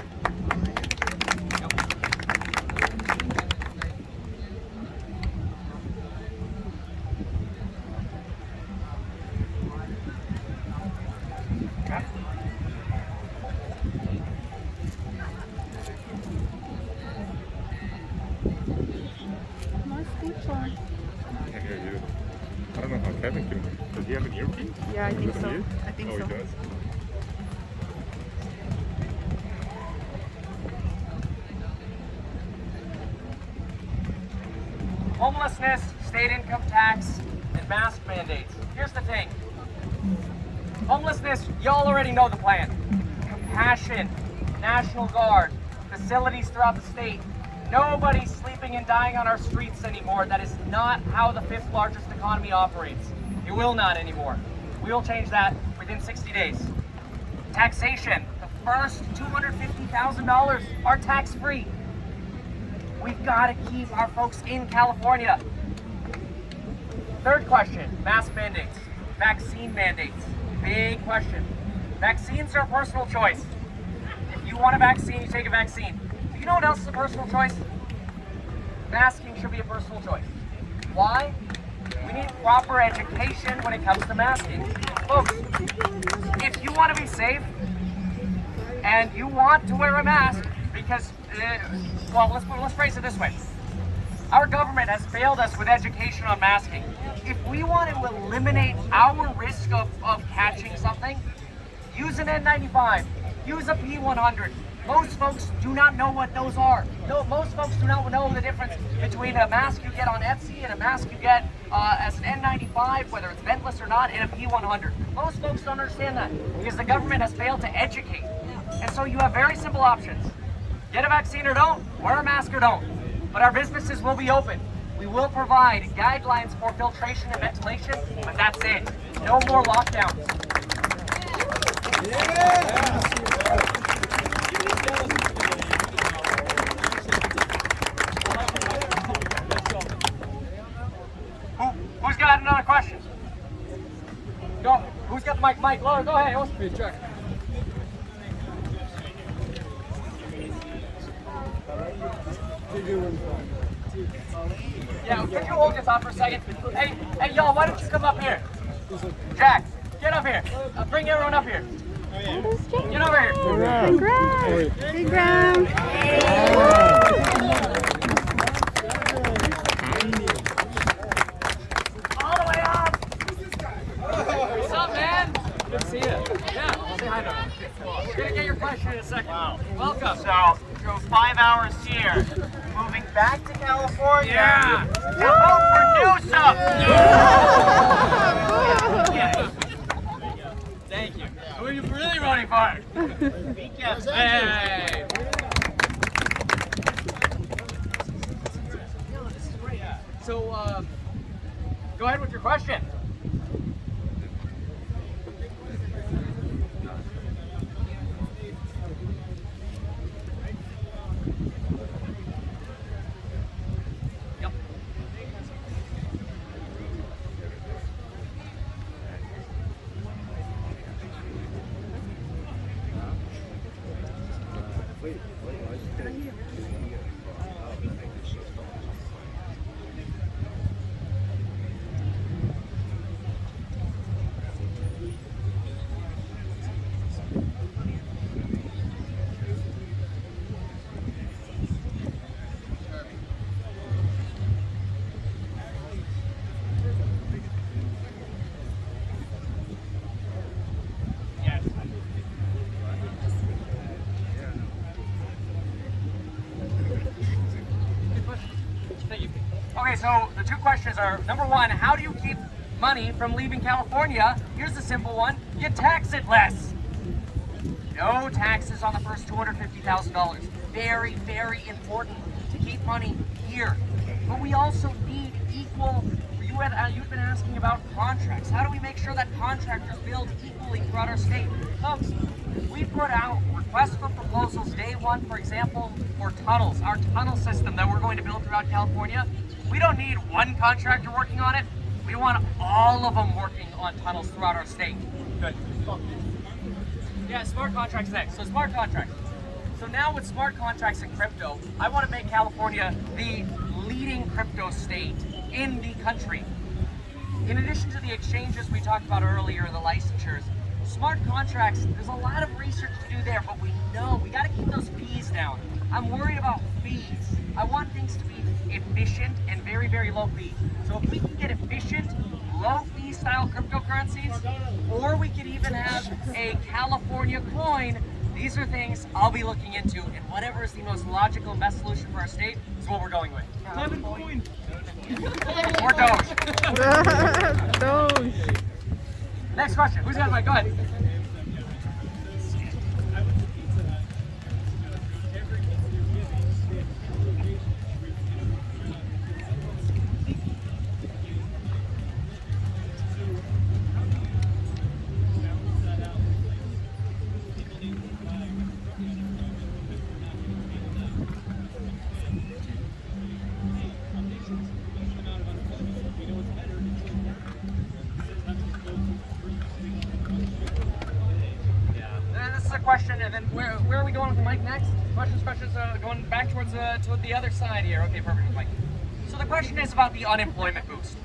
G: Can't hear you. I don't know how Kevin can. Does he have an earpiece?
C: Yeah, I think
G: Is it
C: so.
G: you?
C: I think
G: Oh,
C: so.
G: he does.
B: Homelessness, state income tax, and mask mandates. Here's the thing. Homelessness, y'all already know the plan. Compassion, National Guard, facilities throughout the state. Nobody's sleeping and dying on our streets anymore. That is not how the 5th largest economy operates. It will not anymore. We will change that within 60 days. Taxation, the first $250,000 are tax-free. We've got to keep our folks in California. Third question, mask mandates, vaccine mandates. Big question. Vaccines are a personal choice. If you want a vaccine, you take a vaccine. Do you know what else is a personal choice? Masking should be a personal choice. Why? We need proper education when it comes to masking. Folks, if you want to be safe and you want to wear a mask, because, well, let's phrase it this way. Our government has failed us with education on masking. If we want to eliminate our risk of catching something, use an N95, use a P100. Most folks do not know what those are. No, most folks do not know the difference between a mask you get on Etsy and a mask you get as an N95, whether it's ventless or not, and a P100. Most folks don't understand that because the government has failed to educate. And so you have very simple options. Get a vaccine or don't, wear a mask or don't. But our businesses will be open. We will provide guidelines for filtration and ventilation, but that's it. No more lockdowns. Who's got another question? Go. Who's got the mic? Mike, Laura, go ahead. Check. Yeah, could you hold your thought for a second? Hey, y'all, why don't you come up here? Jack, get up here. Bring everyone up here. Get over here.
C: Congrats! Big round!
B: All the way up. What's up, man? Good to see you. Yeah, say hi to him. We're going to get your question in a second. Wow. Welcome.
H: So, drove 5 hours here, moving back to California.
B: Yeah.
H: To vote for Newsom.
B: Yeah. Thank you. Who are you really voting for?
H: Yes.
B: Hey. go ahead with your question. Yep. Okay, so the two questions are, number one, how do you keep money from leaving California? Here's the simple one, you tax it less. No taxes on the first $250,000. Very, very important to keep money here. But we also need equal, you've been asking about contracts. How do we make sure that contractors build equally throughout our state? Folks, we put out requests for proposals day one, for example, for tunnels, our tunnel system that we're going to build throughout California. We don't need one contractor working on it. We want all of them working on tunnels throughout our state. Good. Yeah, smart contracts next. So smart contracts. So now with smart contracts and crypto, I want to make California the leading crypto state in the country. In addition to the exchanges we talked about earlier, the licensures, smart contracts, there's a lot of research to do there, but we know we got to keep those fees down. I'm worried about fees. I want things to be efficient and very, very low fee. So if we can get efficient, low fee style cryptocurrencies, or we could even have a California coin, these are things I'll be looking into, and whatever is the most logical and best solution for our state is what we're going with.
A: Lemon coin.
B: Or Doge.
C: Doge.
B: Next question. Who's got the mic? Go ahead. Question, and then where are we going with the mic next? Questions, going back towards the other side here. Okay, perfect, Mike. So the question is about the unemployment boost.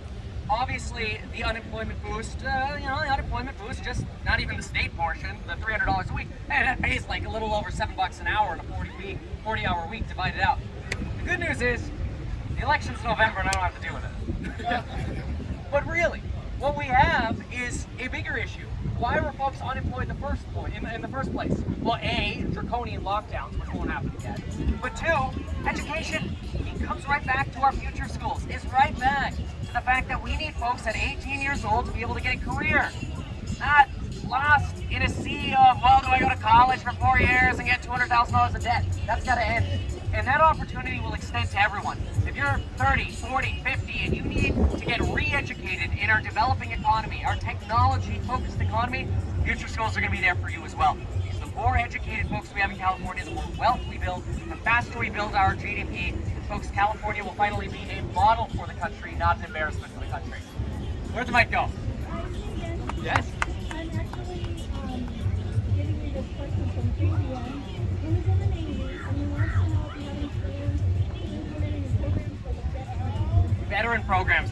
B: Obviously, the unemployment boost, the unemployment boost, just not even the state portion, the $300 a week, and that pays like a little over $7 an hour in a 40-hour week divided out. The good news is, the election's November and I don't have to deal with it. But really, what we have is a bigger issue. Why were folks unemployed in the first place? Well, A, draconian lockdowns, which won't happen again. But two, education. It comes right back to our future schools. It's right back to the fact that we need folks at 18 years old to be able to get a career. Not lost in a sea of, well, do I go to college for 4 years and get $200,000 of debt? That's got to end. And that opportunity will extend to everyone. If you're 30, 40, 50, and you need to get re-educated in our developing economy, our technology-focused economy, future schools are going to be there for you as well. Because the more educated folks we have in California, the more wealth we build, the faster we build our GDP, and folks, California will finally be a model for the country, not an embarrassment for the country. Where'd the mic go? Yes?
I: I'm actually getting me this question from JVN. He was in the Navy and he wants to know if you have experience implementing a program for the
B: Veteran programs.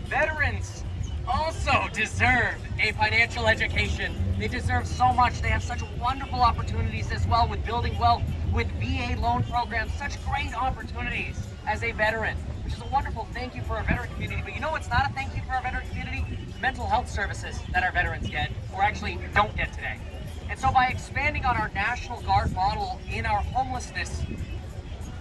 B: Veterans also deserve a financial education. They deserve so much. They have such wonderful opportunities as well with building wealth, with VA loan programs, such great opportunities as a veteran, which is a wonderful thank you for our veteran community. But you know what's not a thank you for our veteran community? Mental health services that our veterans get, or actually don't get today. And so by expanding on our National Guard model in our homelessness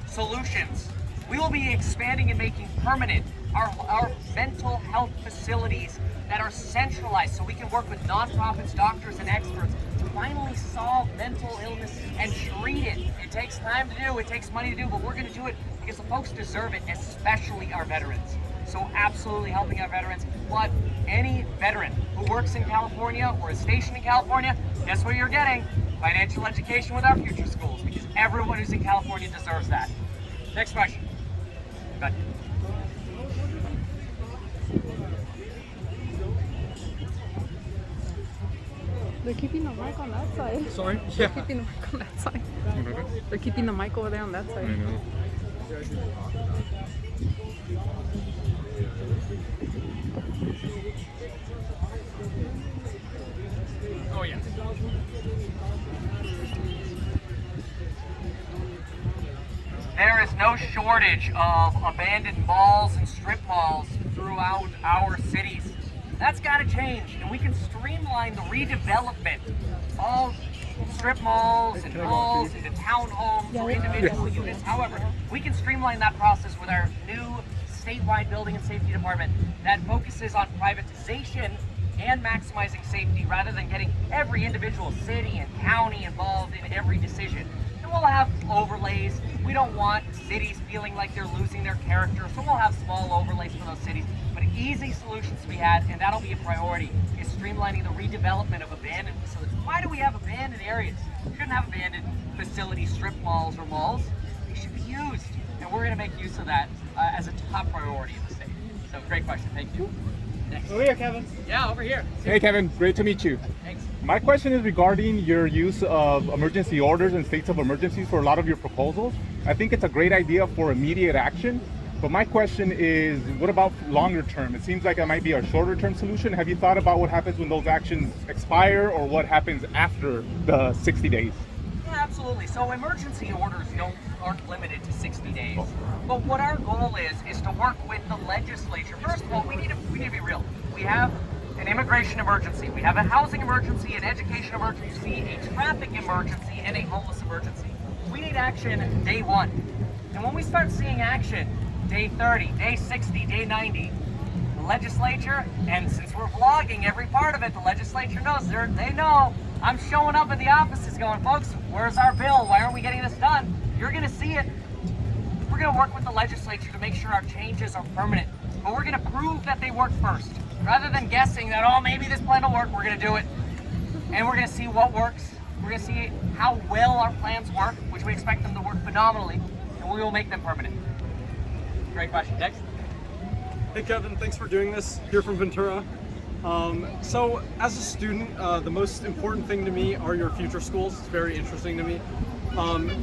B: solutions, we will be expanding and making permanent our mental health facilities that are centralized so we can work with nonprofits, doctors, and experts to finally solve mental illness and treat it. It takes time to do, it takes money to do, but we're going to do it because the folks deserve it, especially our veterans. so absolutely helping our veterans. But any veteran who works in California or is stationed in California, guess what you're getting? Financial education with our future schools, because everyone who's in California deserves that. Next question. Go ahead.
C: They're keeping the mic on that side.
A: Sorry?
C: They're keeping the mic on that side. They're keeping the mic over there on that
G: I
C: side.
G: know.
A: Oh, yeah.
B: There is no shortage of abandoned malls and strip malls throughout our cities. That's got to change, and we can streamline the redevelopment of strip malls and malls into townhomes or individual units. However, we can streamline that process with our new statewide building and safety department that focuses on privatization and maximizing safety rather than getting every individual city and county involved in every decision. And we'll have overlays. We don't want cities feeling like they're losing their character, so we'll have small overlays for those cities. But easy solutions to be had, and that'll be a priority, is streamlining the redevelopment of abandoned facilities. Why do we have abandoned areas? We shouldn't have abandoned facilities, strip malls, or malls. They should be used, and we're going to make use of that as a top priority in the state. So great question, thank you. Next.
A: Over here, Kevin.
B: Yeah, over here.
J: Hey Kevin, great to meet you.
B: Thanks.
J: My question is regarding your use of emergency orders and states of emergencies for a lot of your proposals. I think it's a great idea for immediate action, but my question is, what about longer term? It seems like it might be a shorter term solution. Have you thought about what happens when those actions expire or what happens after the 60 days?
B: Yeah, absolutely. So emergency orders aren't limited to 60 days. But what our goal is to work with the legislature. First of all, we need to be real. We have an immigration emergency, we have a housing emergency, an education emergency, a traffic emergency, and a homeless emergency. We need action day one. And when we start seeing action, day 30, day 60, day 90, the legislature, and since we're vlogging every part of it, the legislature knows, they know I'm showing up at the offices going, folks, where's our bill? Why aren't we getting this done? You're gonna see it. We're gonna work with the legislature to make sure our changes are permanent, but we're gonna prove that they work first. Rather than guessing that, oh, maybe this plan will work, we're gonna do it. And we're gonna see what works. We're gonna see how well our plans work, which we expect them to work phenomenally, and we will make them permanent. Great question. Next.
A: Hey, Kevin, thanks for doing this here from Ventura. So as a student, the most important thing to me are your future schools. It's very interesting to me.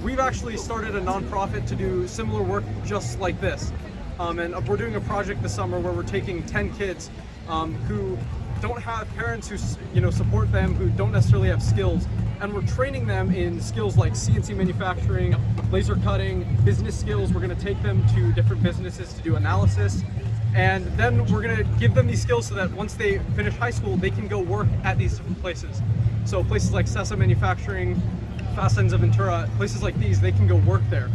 A: We've actually started a nonprofit to do similar work just like this. And we're doing a project this summer where we're taking 10 kids who don't have parents who support them, who don't necessarily have skills, and we're training them in skills like CNC manufacturing, laser cutting, business skills. We're going to take them to different businesses to do analysis, and then we're going to give them these skills so that once they finish high school, they can go work at these different places. So places like Sessa Manufacturing, Fast Ends of Ventura, places like these, they can go work there.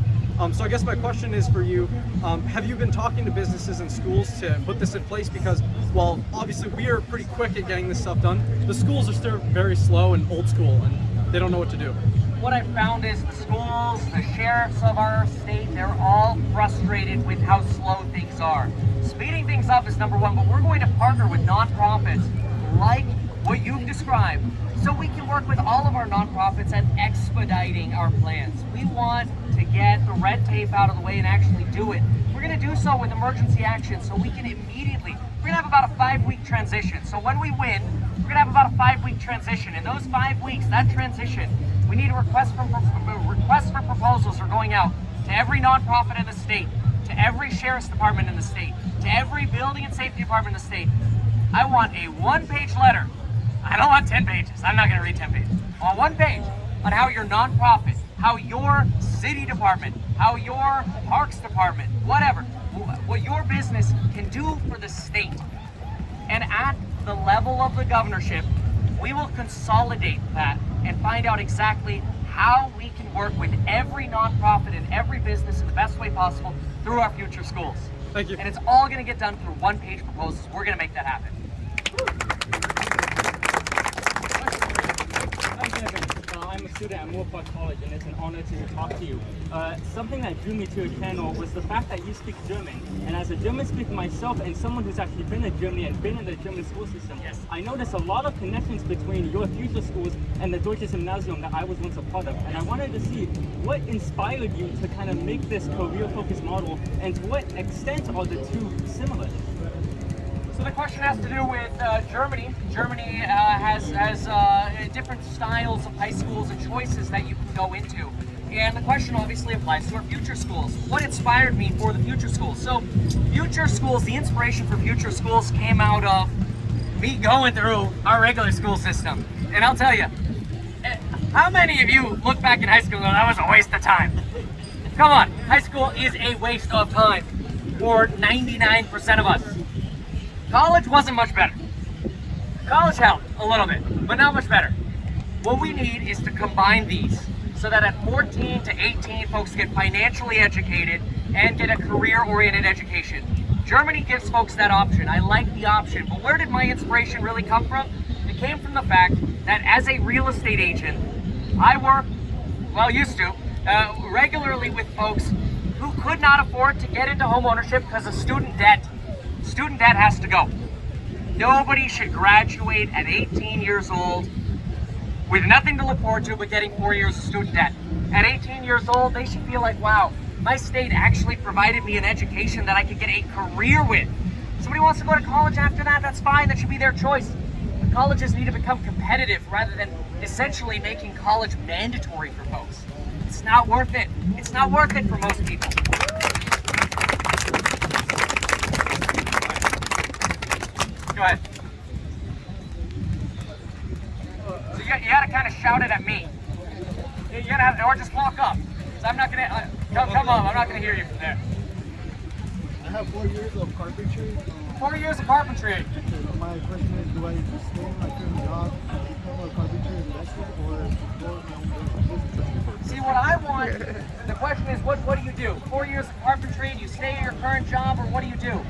A: So I guess my question is for you, have you been talking to businesses and schools to put this in place? Because while obviously we are pretty quick at getting this stuff done, the schools are still very slow and old school, and they don't know what to do.
B: What I've found is the schools, the sheriffs of our state, they're all frustrated with how slow things are. Speeding things up is number one, but we're going to partner with nonprofits like what you've described, so we can work with all of our nonprofits at expediting our plans. We want to get the red tape out of the way and actually do it. We're going to do so with emergency action, so we can immediately, we're going to have about a 5-week transition. So when we win, we're going to have about a 5-week transition. In those 5 weeks, that transition, we need a request for proposals are going out to every nonprofit in the state, to every sheriff's department in the state, to every building and safety department in the state. I want a 1-page letter. I don't want 10 pages. I'm not going to read 10 pages. I want 1 page on how your nonprofit, how your city department, how your parks department, whatever, what your business can do for the state. And at the level of the governorship, we will consolidate that and find out exactly how we can work with every nonprofit and every business in the best way possible through our future schools.
A: Thank you.
B: And it's all going to get done through 1-page proposals. We're going to make that happen.
A: I'm I'm a student at Moorpark College, and it's an honor to talk to you. Something that drew me to your channel was the fact that you speak German. And as a German speaker myself, and someone who's actually been in Germany and been in the German school system,
B: Yes.
A: I noticed a lot of connections between your future schools and the Deutsches Gymnasium that I was once a part of. And I wanted to see what inspired you to kind of make this career-focused model, and to what extent are the two similar?
B: So the question has to do with Germany. Germany has different styles of high schools and choices that you can go into. And the question obviously applies to our future schools. What inspired me for the future schools? So future schools, the inspiration for future schools came out of me going through our regular school system. And I'll tell you, how many of you look back in high school and go, that was a waste of time? Come on, high school is a waste of time for 99% of us. College wasn't much better. College helped a little bit, but not much better. What we need is to combine these so that at 14 to 18, folks get financially educated and get a career-oriented education. Germany gives folks that option. I like the option, but where did my inspiration really come from? It came from the fact that as a real estate agent, I work, well, used to, regularly with folks who could not afford to get into home ownership because of student debt. Student debt has to go. Nobody should graduate at 18 years old with nothing to look forward to but getting 4 years of student debt. At 18 years old, they should feel like, wow, my state actually provided me an education that I could get a career with. Somebody wants to go to college after that, that's fine, that should be their choice. But colleges need to become competitive rather than essentially making college mandatory for folks. It's not worth it. It's not worth it for most people. Go ahead. So you gotta kind of shout it at me. You gotta have, or just walk up. So I'm not gonna, come on, I'm not gonna hear you from there.
F: I have 4 years of carpentry.
B: 4 years of carpentry.
F: My question is, do I stay in my current job, become a carpentry investor, or go my own business?
B: See, what I want, the question is, what do you do? 4 years of carpentry, do you stay in your current job, or what do you do?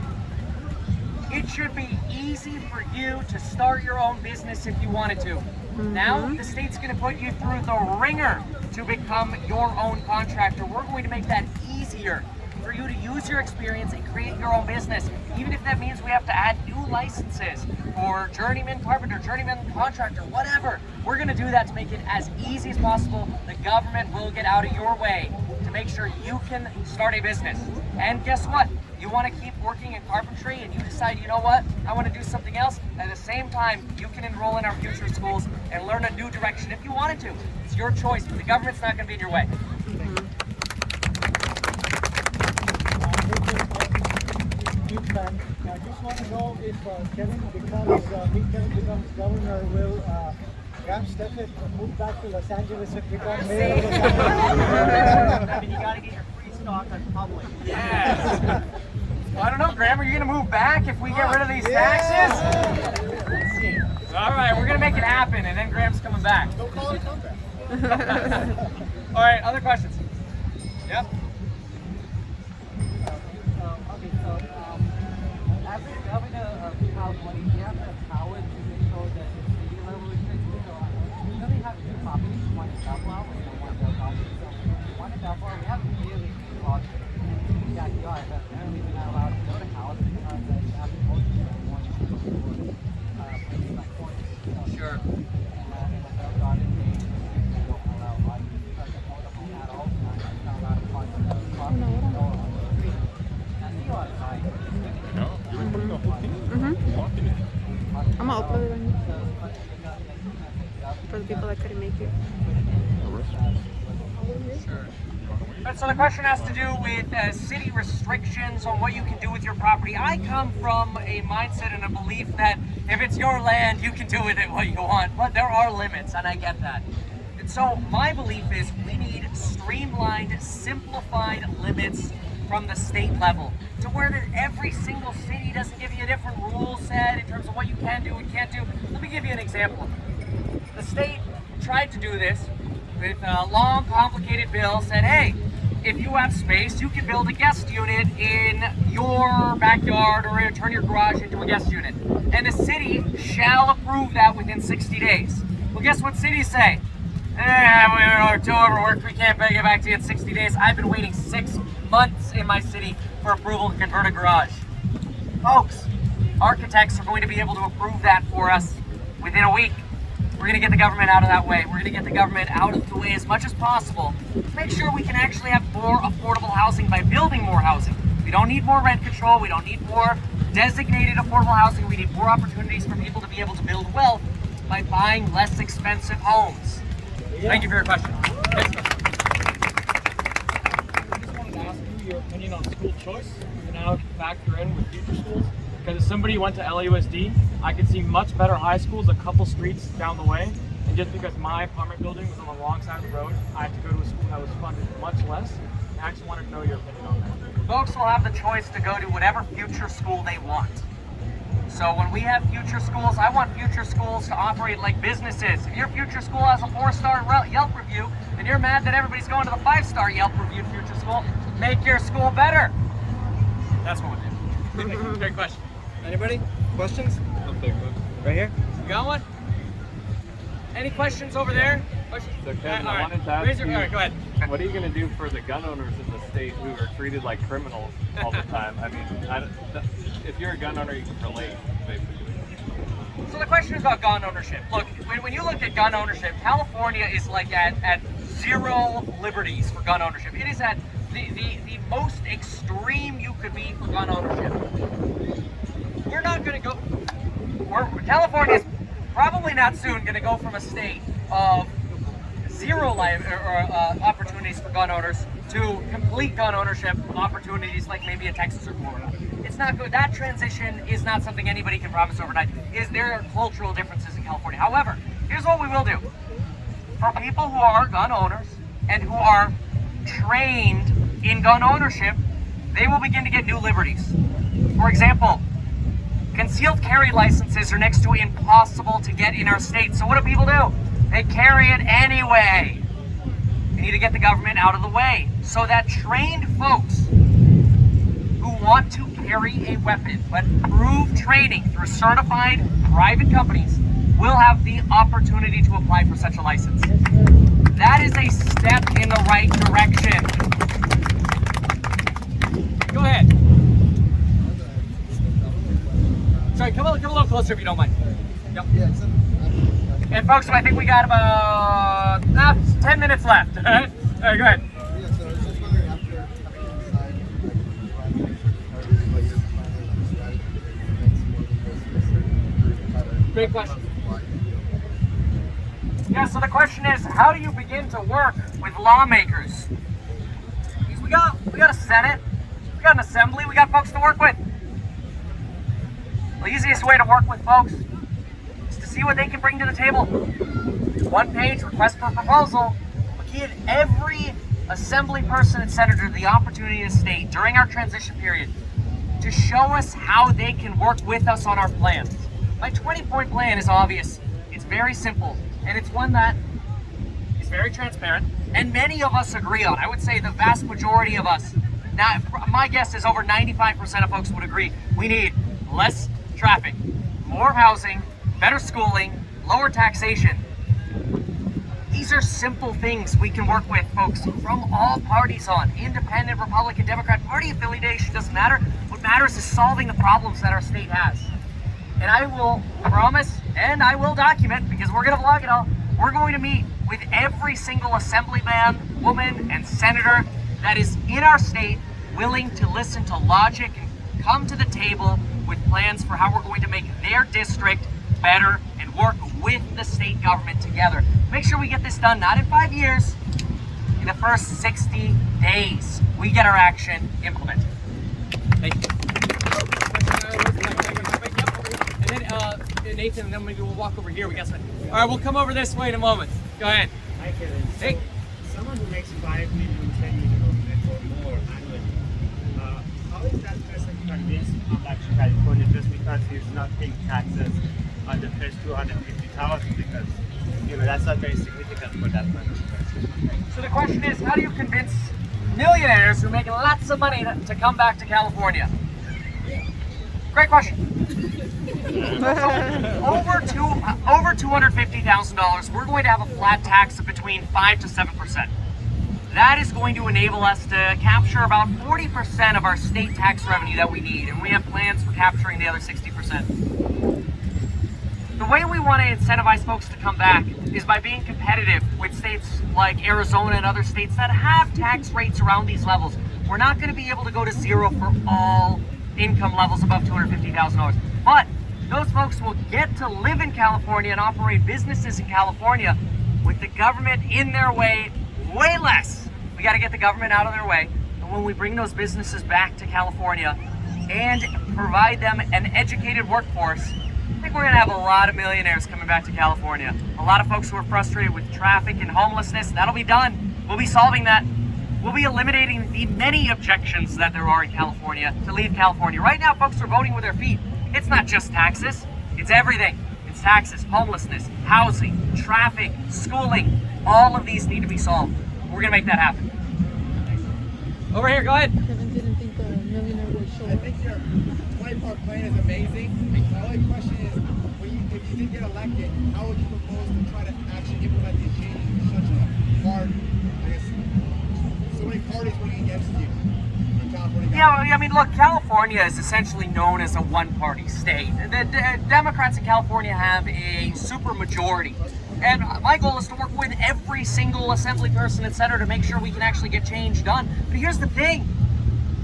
B: It should be easy for you to start your own business if you wanted to. Now, the state's going to put you through the ringer to become your own contractor. We're going to make that easier for you to use your experience and create your own business, even if that means we have to add new licenses for journeyman carpenter, journeyman contractor, whatever. We're going to do that to make it as easy as possible. The government will get out of your way to make sure you can start a business. And guess what? You want to keep working in carpentry and you decide, you know what, I want to do something else. At the same time, you can enroll in our future schools and learn a new direction if you wanted to. It's your choice, but the government's not going to be in your way.
D: I just want to know if Kevin becomes governor, will Graham Steffett move back to Los Angeles and become mayor of Los Angeles?
H: I mean, you gotta get your free stock on public.
B: Yes. Well, I don't know, Graham, are you going to move back if we get rid of these taxes? All right, we're going to make it happen, and then Graham's coming back.
F: Don't call it a comeback.
B: All right, other questions? Yep.
D: Okay, so as a governor of California, you have the power to make sure that the city level restrictions. So we really have two properties, one in Dublin and one in Del Valle. So one in Dublin, we have really large backyard, but apparently we're not allowed to build a house because it's agriculture and one places like corn.
B: Sure.
D: And the Bell Garden, they don't allow like affordable at all. Not allowed to park on the property or on the street. And you are like,
G: No, you're putting the whole thing. Walking it.
C: I'm gonna upload it on YouTube for the people that couldn't make it.
B: Sure. So the question has to do with city restrictions on what you can do with your property. I come from a mindset and a belief that if it's your land, you can do with it what you want, but there are limits, and I get that. And so my belief is we need streamlined, simplified limits from the state level to where that every single city doesn't give you a different rule set in terms of what you can do and can't do. Let me give you an example. The state tried to do this with a long, complicated bill, said, hey, if you have space, you can build a guest unit in your backyard or turn your garage into a guest unit. And the city shall approve that within 60 days. Well, guess what cities say? we're too overworked, we can't get back to you in 60 days. I've been waiting 6 months in my city for approval to convert a garage. Folks, architects are going to be able to approve that for us within a week. We're going to get the government out of that way. We're going to get the government out of the way as much as possible. Make sure we can actually have more affordable housing by building more housing. We don't need more rent control. We don't need more designated affordable housing. We need more opportunities for people to be able to build wealth by buying less expensive homes. Thank you for your question. Next question.
A: I just wanted to ask you your opinion on school choice and how it can factor in with future schools. Because as somebody who went to LUSD, I could see much better high schools a couple streets down the way. And just because my apartment building was on the wrong side of the road, I had to go to a school that was funded much less. And I just wanted to know your opinion on that.
B: Folks will have the choice to go to whatever future school they want. So when we have future schools, I want future schools to operate like businesses. If your future school has a 4-star Yelp review, and you're mad that everybody's going to the 5-star Yelp reviewed future school, make your school better. That's what we'll do. Great question. Anybody? Questions?
G: I'll take one.
B: Right here? You got one? Any questions over there? Questions?
K: So Kevin,
B: All
K: I
B: right.
K: wanted to ask
B: Raise
K: you,
B: all right, go ahead.
K: what are you going to do for the gun owners in the state who are treated like criminals all the time? I mean, if you're a gun owner, you can relate, basically.
B: So the question is about gun ownership. Look, when you look at gun ownership, California is like at 0 liberties for gun ownership. It is at the most extreme you could be for gun ownership. We're not going to go... California is probably not soon going to go from a state of 0 opportunities for gun owners to complete gun ownership opportunities like maybe a Texas or Florida. It's not good. That transition is not something anybody can promise overnight. There are cultural differences in California. However, here's what we will do. For people who are gun owners and who are trained in gun ownership, they will begin to get new liberties. For example, concealed carry licenses are next to impossible to get in our state. So what do people do? They carry it anyway. We need to get the government out of the way so that trained folks who want to carry a weapon but prove training through certified private companies will have the opportunity to apply for such a license. That is a step in the right direction. Go ahead. Sorry, come a little closer if you don't mind. Yep. And folks, I think we got about 10 minutes left. All right, go ahead.
F: Yeah, so I was just wondering, after coming inside, what your plan is and strategy to convince more than
B: Great question. Yeah, so the question is, how do you begin to work with lawmakers? Because we got a Senate, we got an Assembly, we got folks to work with. The easiest way to work with folks is to see what they can bring to the table. 1-page request for proposal. We give every Assembly person and senator the opportunity to state during our transition period to show us how they can work with us on our plans. My 20-point plan is obvious. It's very simple, and it's one that is very transparent, and many of us agree on. I would say the vast majority of us, my guess is over 95% of folks would agree, we need less traffic, more housing, better schooling, lower taxation. These are simple things we can work with folks from all parties on. Independent, Republican, Democrat, party affiliation doesn't matter. What matters is solving the problems that our state has. And I will promise, and I will document, because we're going to vlog it all, we're going to meet with every single assemblyman, woman, and senator that is in our state willing to listen to logic and come to the table with plans for how we're going to make their district better and work with the state government together. Make sure we get this done, not in 5 years, in the first 60 days. We get our action implemented. Thank you. And then Nathan, and then maybe we'll walk over here. We got some. All right, we'll come over this way in a moment. Go ahead.
L: Hi, Kevin.
B: Hey.
L: Someone who makes 5 million, 10 million or more annually, how is that person convinced to come back to California just because he's not paying taxes on the first 250,000? Because that's not very significant for that much.
B: So the question is, how do you convince millionaires who are making lots of money to come back to California? Great question. Over $250,000, we're going to have a flat tax of between 5 to 7%. That is going to enable us to capture about 40% of our state tax revenue that we need, and we have plans for capturing the other 60%. The way we want to incentivize folks to come back is by being competitive with states like Arizona and other states that have tax rates around these levels. We're not going to be able to go to zero for all income levels above $250,000, but those folks will get to live in California and operate businesses in California with the government in their way less. We got to get the government out of their way, and when we bring those businesses back to California and provide them an educated workforce, I think we're going to have a lot of millionaires coming back to California. A lot of folks who are frustrated with traffic and homelessness, that'll be done. We'll be solving that. We'll be eliminating the many objections that there are in California to leave California. Right now, folks are voting with their feet. It's not just taxes, it's everything. It's taxes, homelessness, housing, traffic, schooling. All of these need to be solved. We're going to make that happen. Over here, go ahead.
C: Kevin didn't think the millionaire would show
F: I
C: up.
F: think your 20-part plan is amazing. My only question is, if you did get elected, how would you propose to try to actually implement these changes in such a hard, I guess, so many parties working against you in California?
B: Yeah, I mean, look, California is essentially known as a one-party state. The Democrats in California have a supermajority. And my goal is to work with every single assembly person and senator to make sure we can actually get change done. But here's the thing.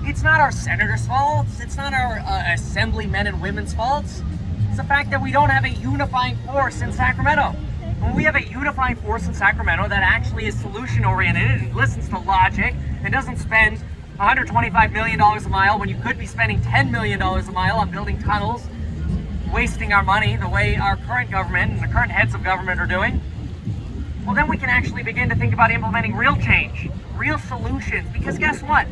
B: It's not our senators' faults. It's not our assemblymen and women's faults. It's the fact that we don't have a unifying force in Sacramento. When we have a unifying force in Sacramento that actually is solution-oriented and listens to logic and doesn't spend $125 million a mile when you could be spending $10 million a mile on building tunnels, wasting our money the way our current government and the current heads of government are doing, well, then we can actually begin to think about implementing real change, real solutions. Because guess what?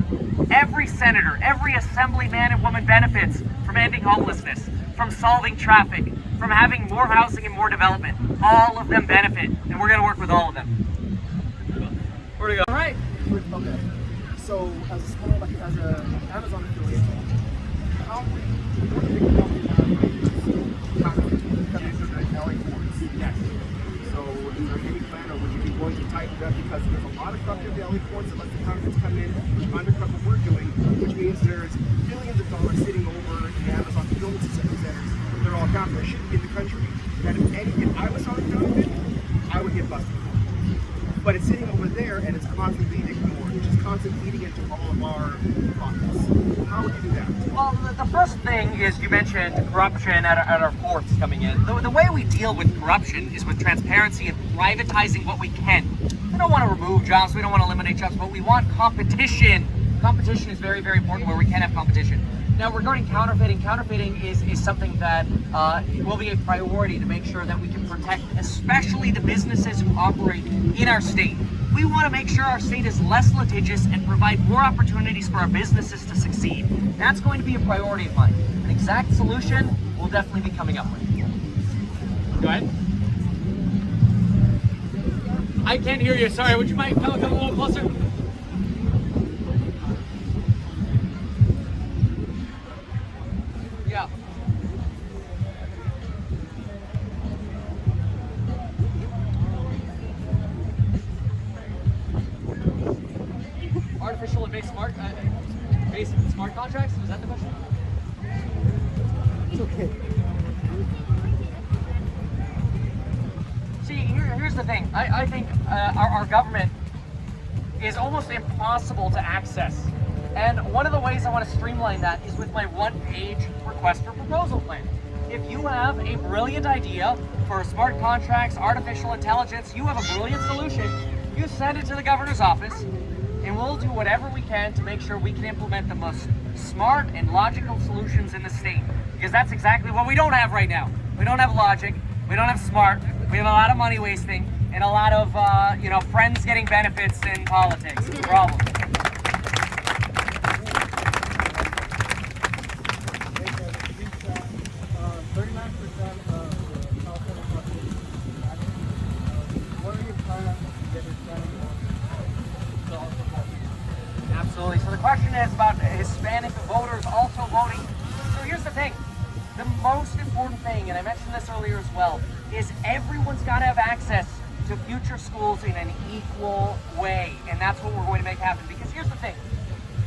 B: Every senator, every assemblyman and woman benefits from ending homelessness, from solving traffic, from having more housing and more development. All of them benefit, and we're going to work with all of them. Where to go? All right.
F: Okay. So, as a small, like as an Amazon affiliate, how what do you think Yes. So, is there any plan, or would you be going to tighten it up? Because there's a lot of stuff in the LA ports that lets the counterfeits come in, undercut what we're doing, which means there's billions of dollars sitting over in the Amazon fulfillment centers. They're all counterfeit. They shouldn't be in the country. That if I was selling counterfeit, I would get busted. But it's sitting over there, and it's constantly being ignored, which is constantly eating into all of our pockets. How would you do that?
B: Well, the first thing is you mentioned corruption at our ports coming in. The way we deal with corruption is with transparency and privatizing what we can. We don't want to remove jobs, we don't want to eliminate jobs, but we want competition. Competition is very, very important where we can have competition. Now, regarding counterfeiting is something that will be a priority to make sure that we can protect, especially the businesses who operate in our state. We want to make sure our state is less litigious and provide more opportunities for our businesses to succeed. That's going to be a priority of mine. An exact solution we'll definitely be coming up with. Go ahead. I can't hear you. Sorry. Would you mind come a little closer? Yeah. Artificial and based smart contracts? Was that the question?
F: It's okay.
B: See, here's the thing. I think our government is almost impossible to access. And one of the ways I want to streamline that is with my one-page request for proposal plan. If you have a brilliant idea for smart contracts, artificial intelligence, you have a brilliant solution, you send it to the governor's office, and we'll do whatever we can to make sure we can implement the most smart and logical solutions in the state. Because that's exactly what we don't have right now. We don't have logic, we don't have smart, we have a lot of money wasting, and a lot of friends getting benefits in politics. It's a problem. Absolutely. So the question is about Hispanic voters also voting. So here's the thing. The most important thing, and I mentioned this earlier as well, is everyone's got to have access to future schools in an equal way. And that's what we're going to make happen. Because here's the thing.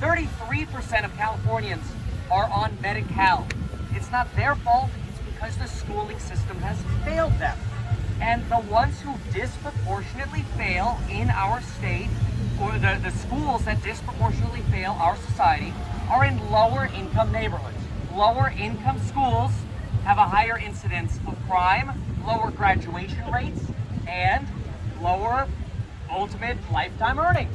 B: 33% of Californians are on Medi-Cal. It's not their fault. It's because the schooling system has failed them. And the ones who disproportionately fail in our state, or the schools that disproportionately fail our society, are in lower income neighborhoods. Lower income schools have a higher incidence of crime, lower graduation rates, and lower ultimate lifetime earnings.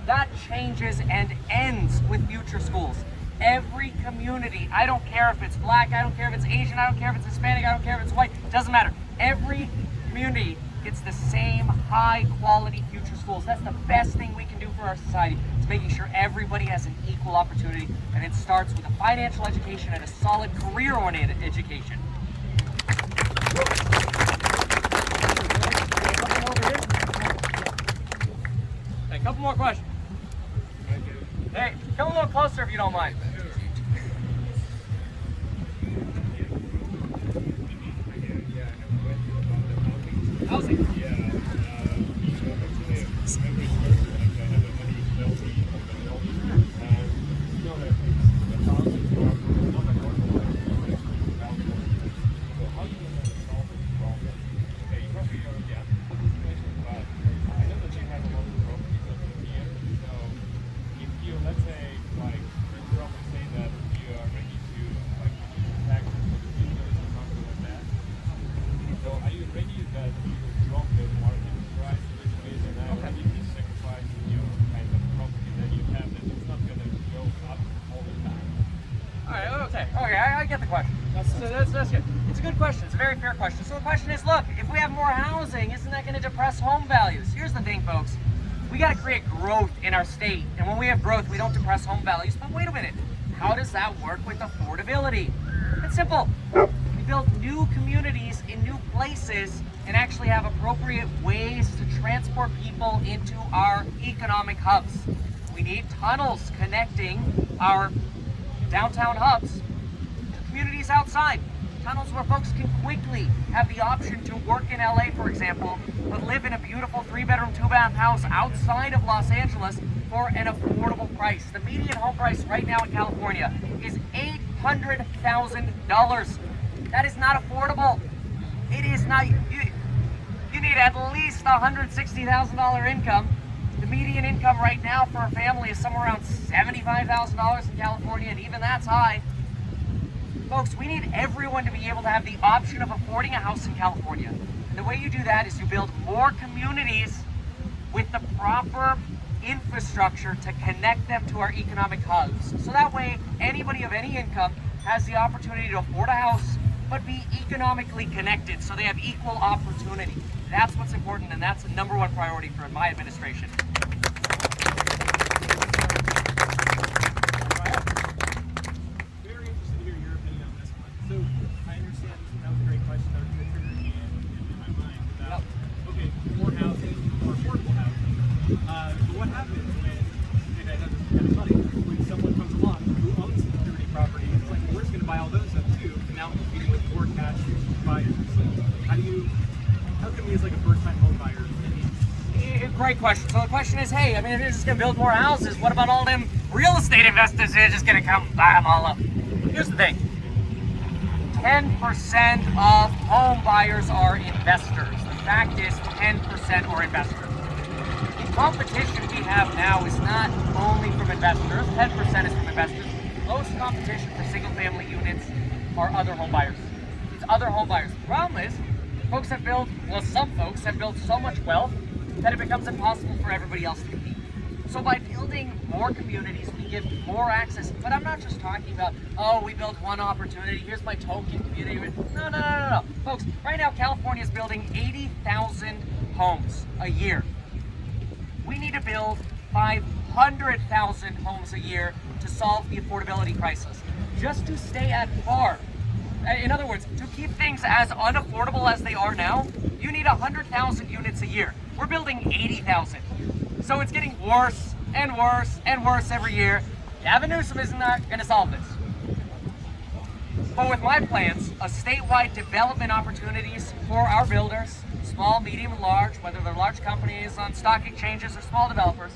B: That changes and ends with future schools. Every community, I don't care if it's black, I don't care if it's Asian, I don't care if it's Hispanic, I don't care if it's white, it doesn't matter. Every community gets the same high quality future schools. That's the best thing we can do for our society. It's making sure everybody has an equal opportunity, and it starts with a financial education and a solid career-oriented education. A couple more questions. Hey, come a little closer if you don't mind. Housing. I get the question. That's good. It's a good question. It's a very fair question. So the question is, look, if we have more housing, isn't that going to depress home values? Here's the thing, folks. We got to create growth in our state. And when we have growth, we don't depress home values. But wait a minute. How does that work with affordability? It's simple. We build new communities in new places and actually have appropriate ways to transport people into our economic hubs. We need tunnels connecting our downtown hubs to communities outside. Tunnels where folks can quickly have the option to work in LA, for example, but live in a beautiful 3-bedroom, 2-bath house outside of Los Angeles for an affordable price. The median home price right now in California is $800,000. That is not affordable. It is not. You need at least $160,000 income. The median income right now for a family is somewhere around $75,000 in California, and even that's high. Folks, we need everyone to be able to have the option of affording a house in California. And the way you do that is you build more communities with the proper infrastructure to connect them to our economic hubs. So that way, anybody of any income has the opportunity to afford a house, but be economically connected, so they have equal opportunity. That's what's important, and that's the #1 priority for my administration.
A: Very interested to hear your opinion on this one. So I understand that was a great question that was triggered in my mind about, okay, more housing, more affordable housing. But what happens when, and I know this is kind of funny, when someone comes along who owns some security property, it's like, well, we're just going to buy all those up too, and now we're competing with more cash buyers. Like, how can we as like a first-time home buyer?
B: Great question. So the question is, hey, I mean, if you're just going to build more houses, what about all them real estate investors who are just going to come buy them all up? Here's the thing. 10% of home buyers are investors. The fact is 10% are investors. The competition we have now is not only from investors. 10% is from investors. Most competition for single-family units are other home buyers. It's other home buyers. The problem is, some folks have built so much wealth that it becomes impossible for everybody else to compete. So by building more communities, we give more access. But I'm not just talking about, oh, we built one opportunity, here's my token community. No. Folks, right now California is building 80,000 homes a year. We need to build 500,000 homes a year to solve the affordability crisis, just to stay at par. In other words, to keep things as unaffordable as they are now, you need 100,000 units a year. We're building 80,000. So it's getting worse and worse and worse every year. Gavin Newsom is not going to solve this. But with my plans, a statewide development opportunities for our builders, small, medium, and large, whether they're large companies on stock exchanges or small developers,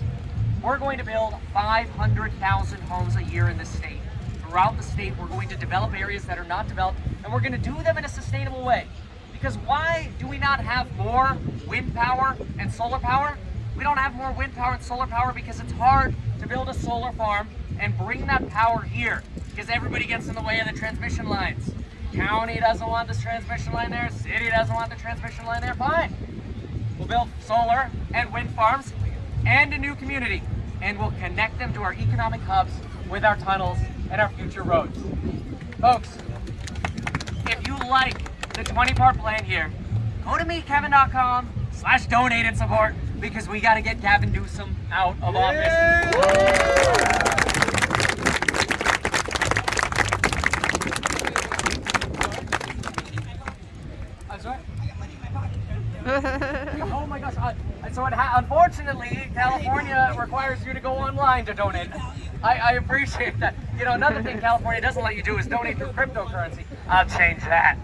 B: we're going to build 500,000 homes a year in this state. Throughout the state, we're going to develop areas that are not developed, and we're going to do them in a sustainable way. Because why do we not have more wind power and solar power? We don't have more wind power and solar power because it's hard to build a solar farm and bring that power here, because everybody gets in the way of the transmission lines. County doesn't want this transmission line there, city doesn't want the transmission line there, fine. We'll build solar and wind farms and a new community, and we'll connect them to our economic hubs with our tunnels and our future roads. Folks, if you like the 20-part plan here, go to meetkevin.com/donate and support, because we got to get Gavin Newsom out of office. That's right. Oh my gosh. So unfortunately, California requires you to go online to donate. I appreciate that. You know, another thing California doesn't let you do is donate through cryptocurrency. I'll change that.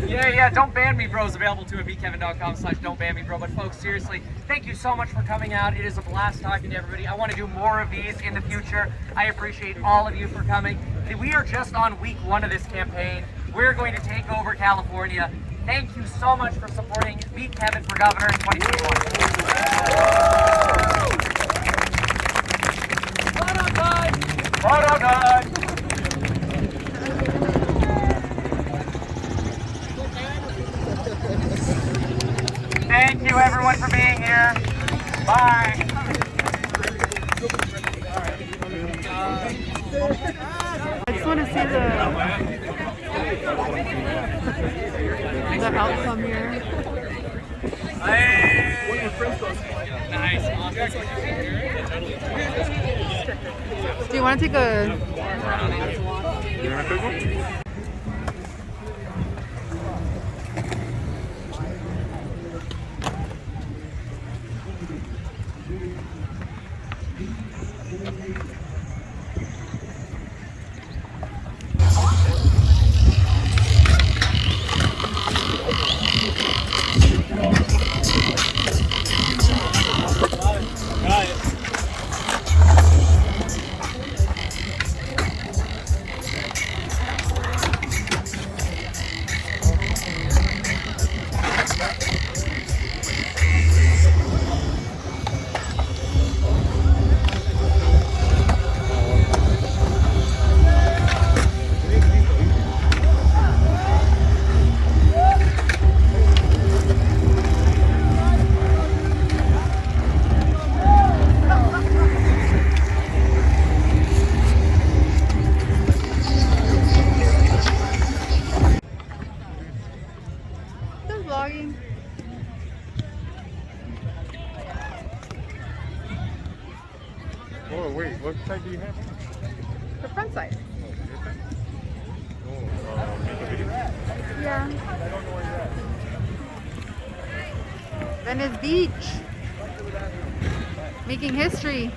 B: Yeah, don't ban me, bro is available too at meetkevin.com/don'tbanmebro. But folks, seriously, thank you so much for coming out. It is a blast talking to everybody. I want to do more of these in the future. I appreciate all of you for coming. We are just on week 1 of this campaign. We're going to take over California. Thank you so much for supporting Meet Kevin for Governor in 2021. Vote on God! Vote on God! Thank you everyone for being here. Bye.
C: I just want to see the outcome here.
B: Nice.
C: Do you want to take a...
G: You want to take one?
C: Just vlogging.
G: Oh, wait, what side do you have?
C: The front side.
G: Oh, make a video?
C: Yeah. Venice Beach. Making history.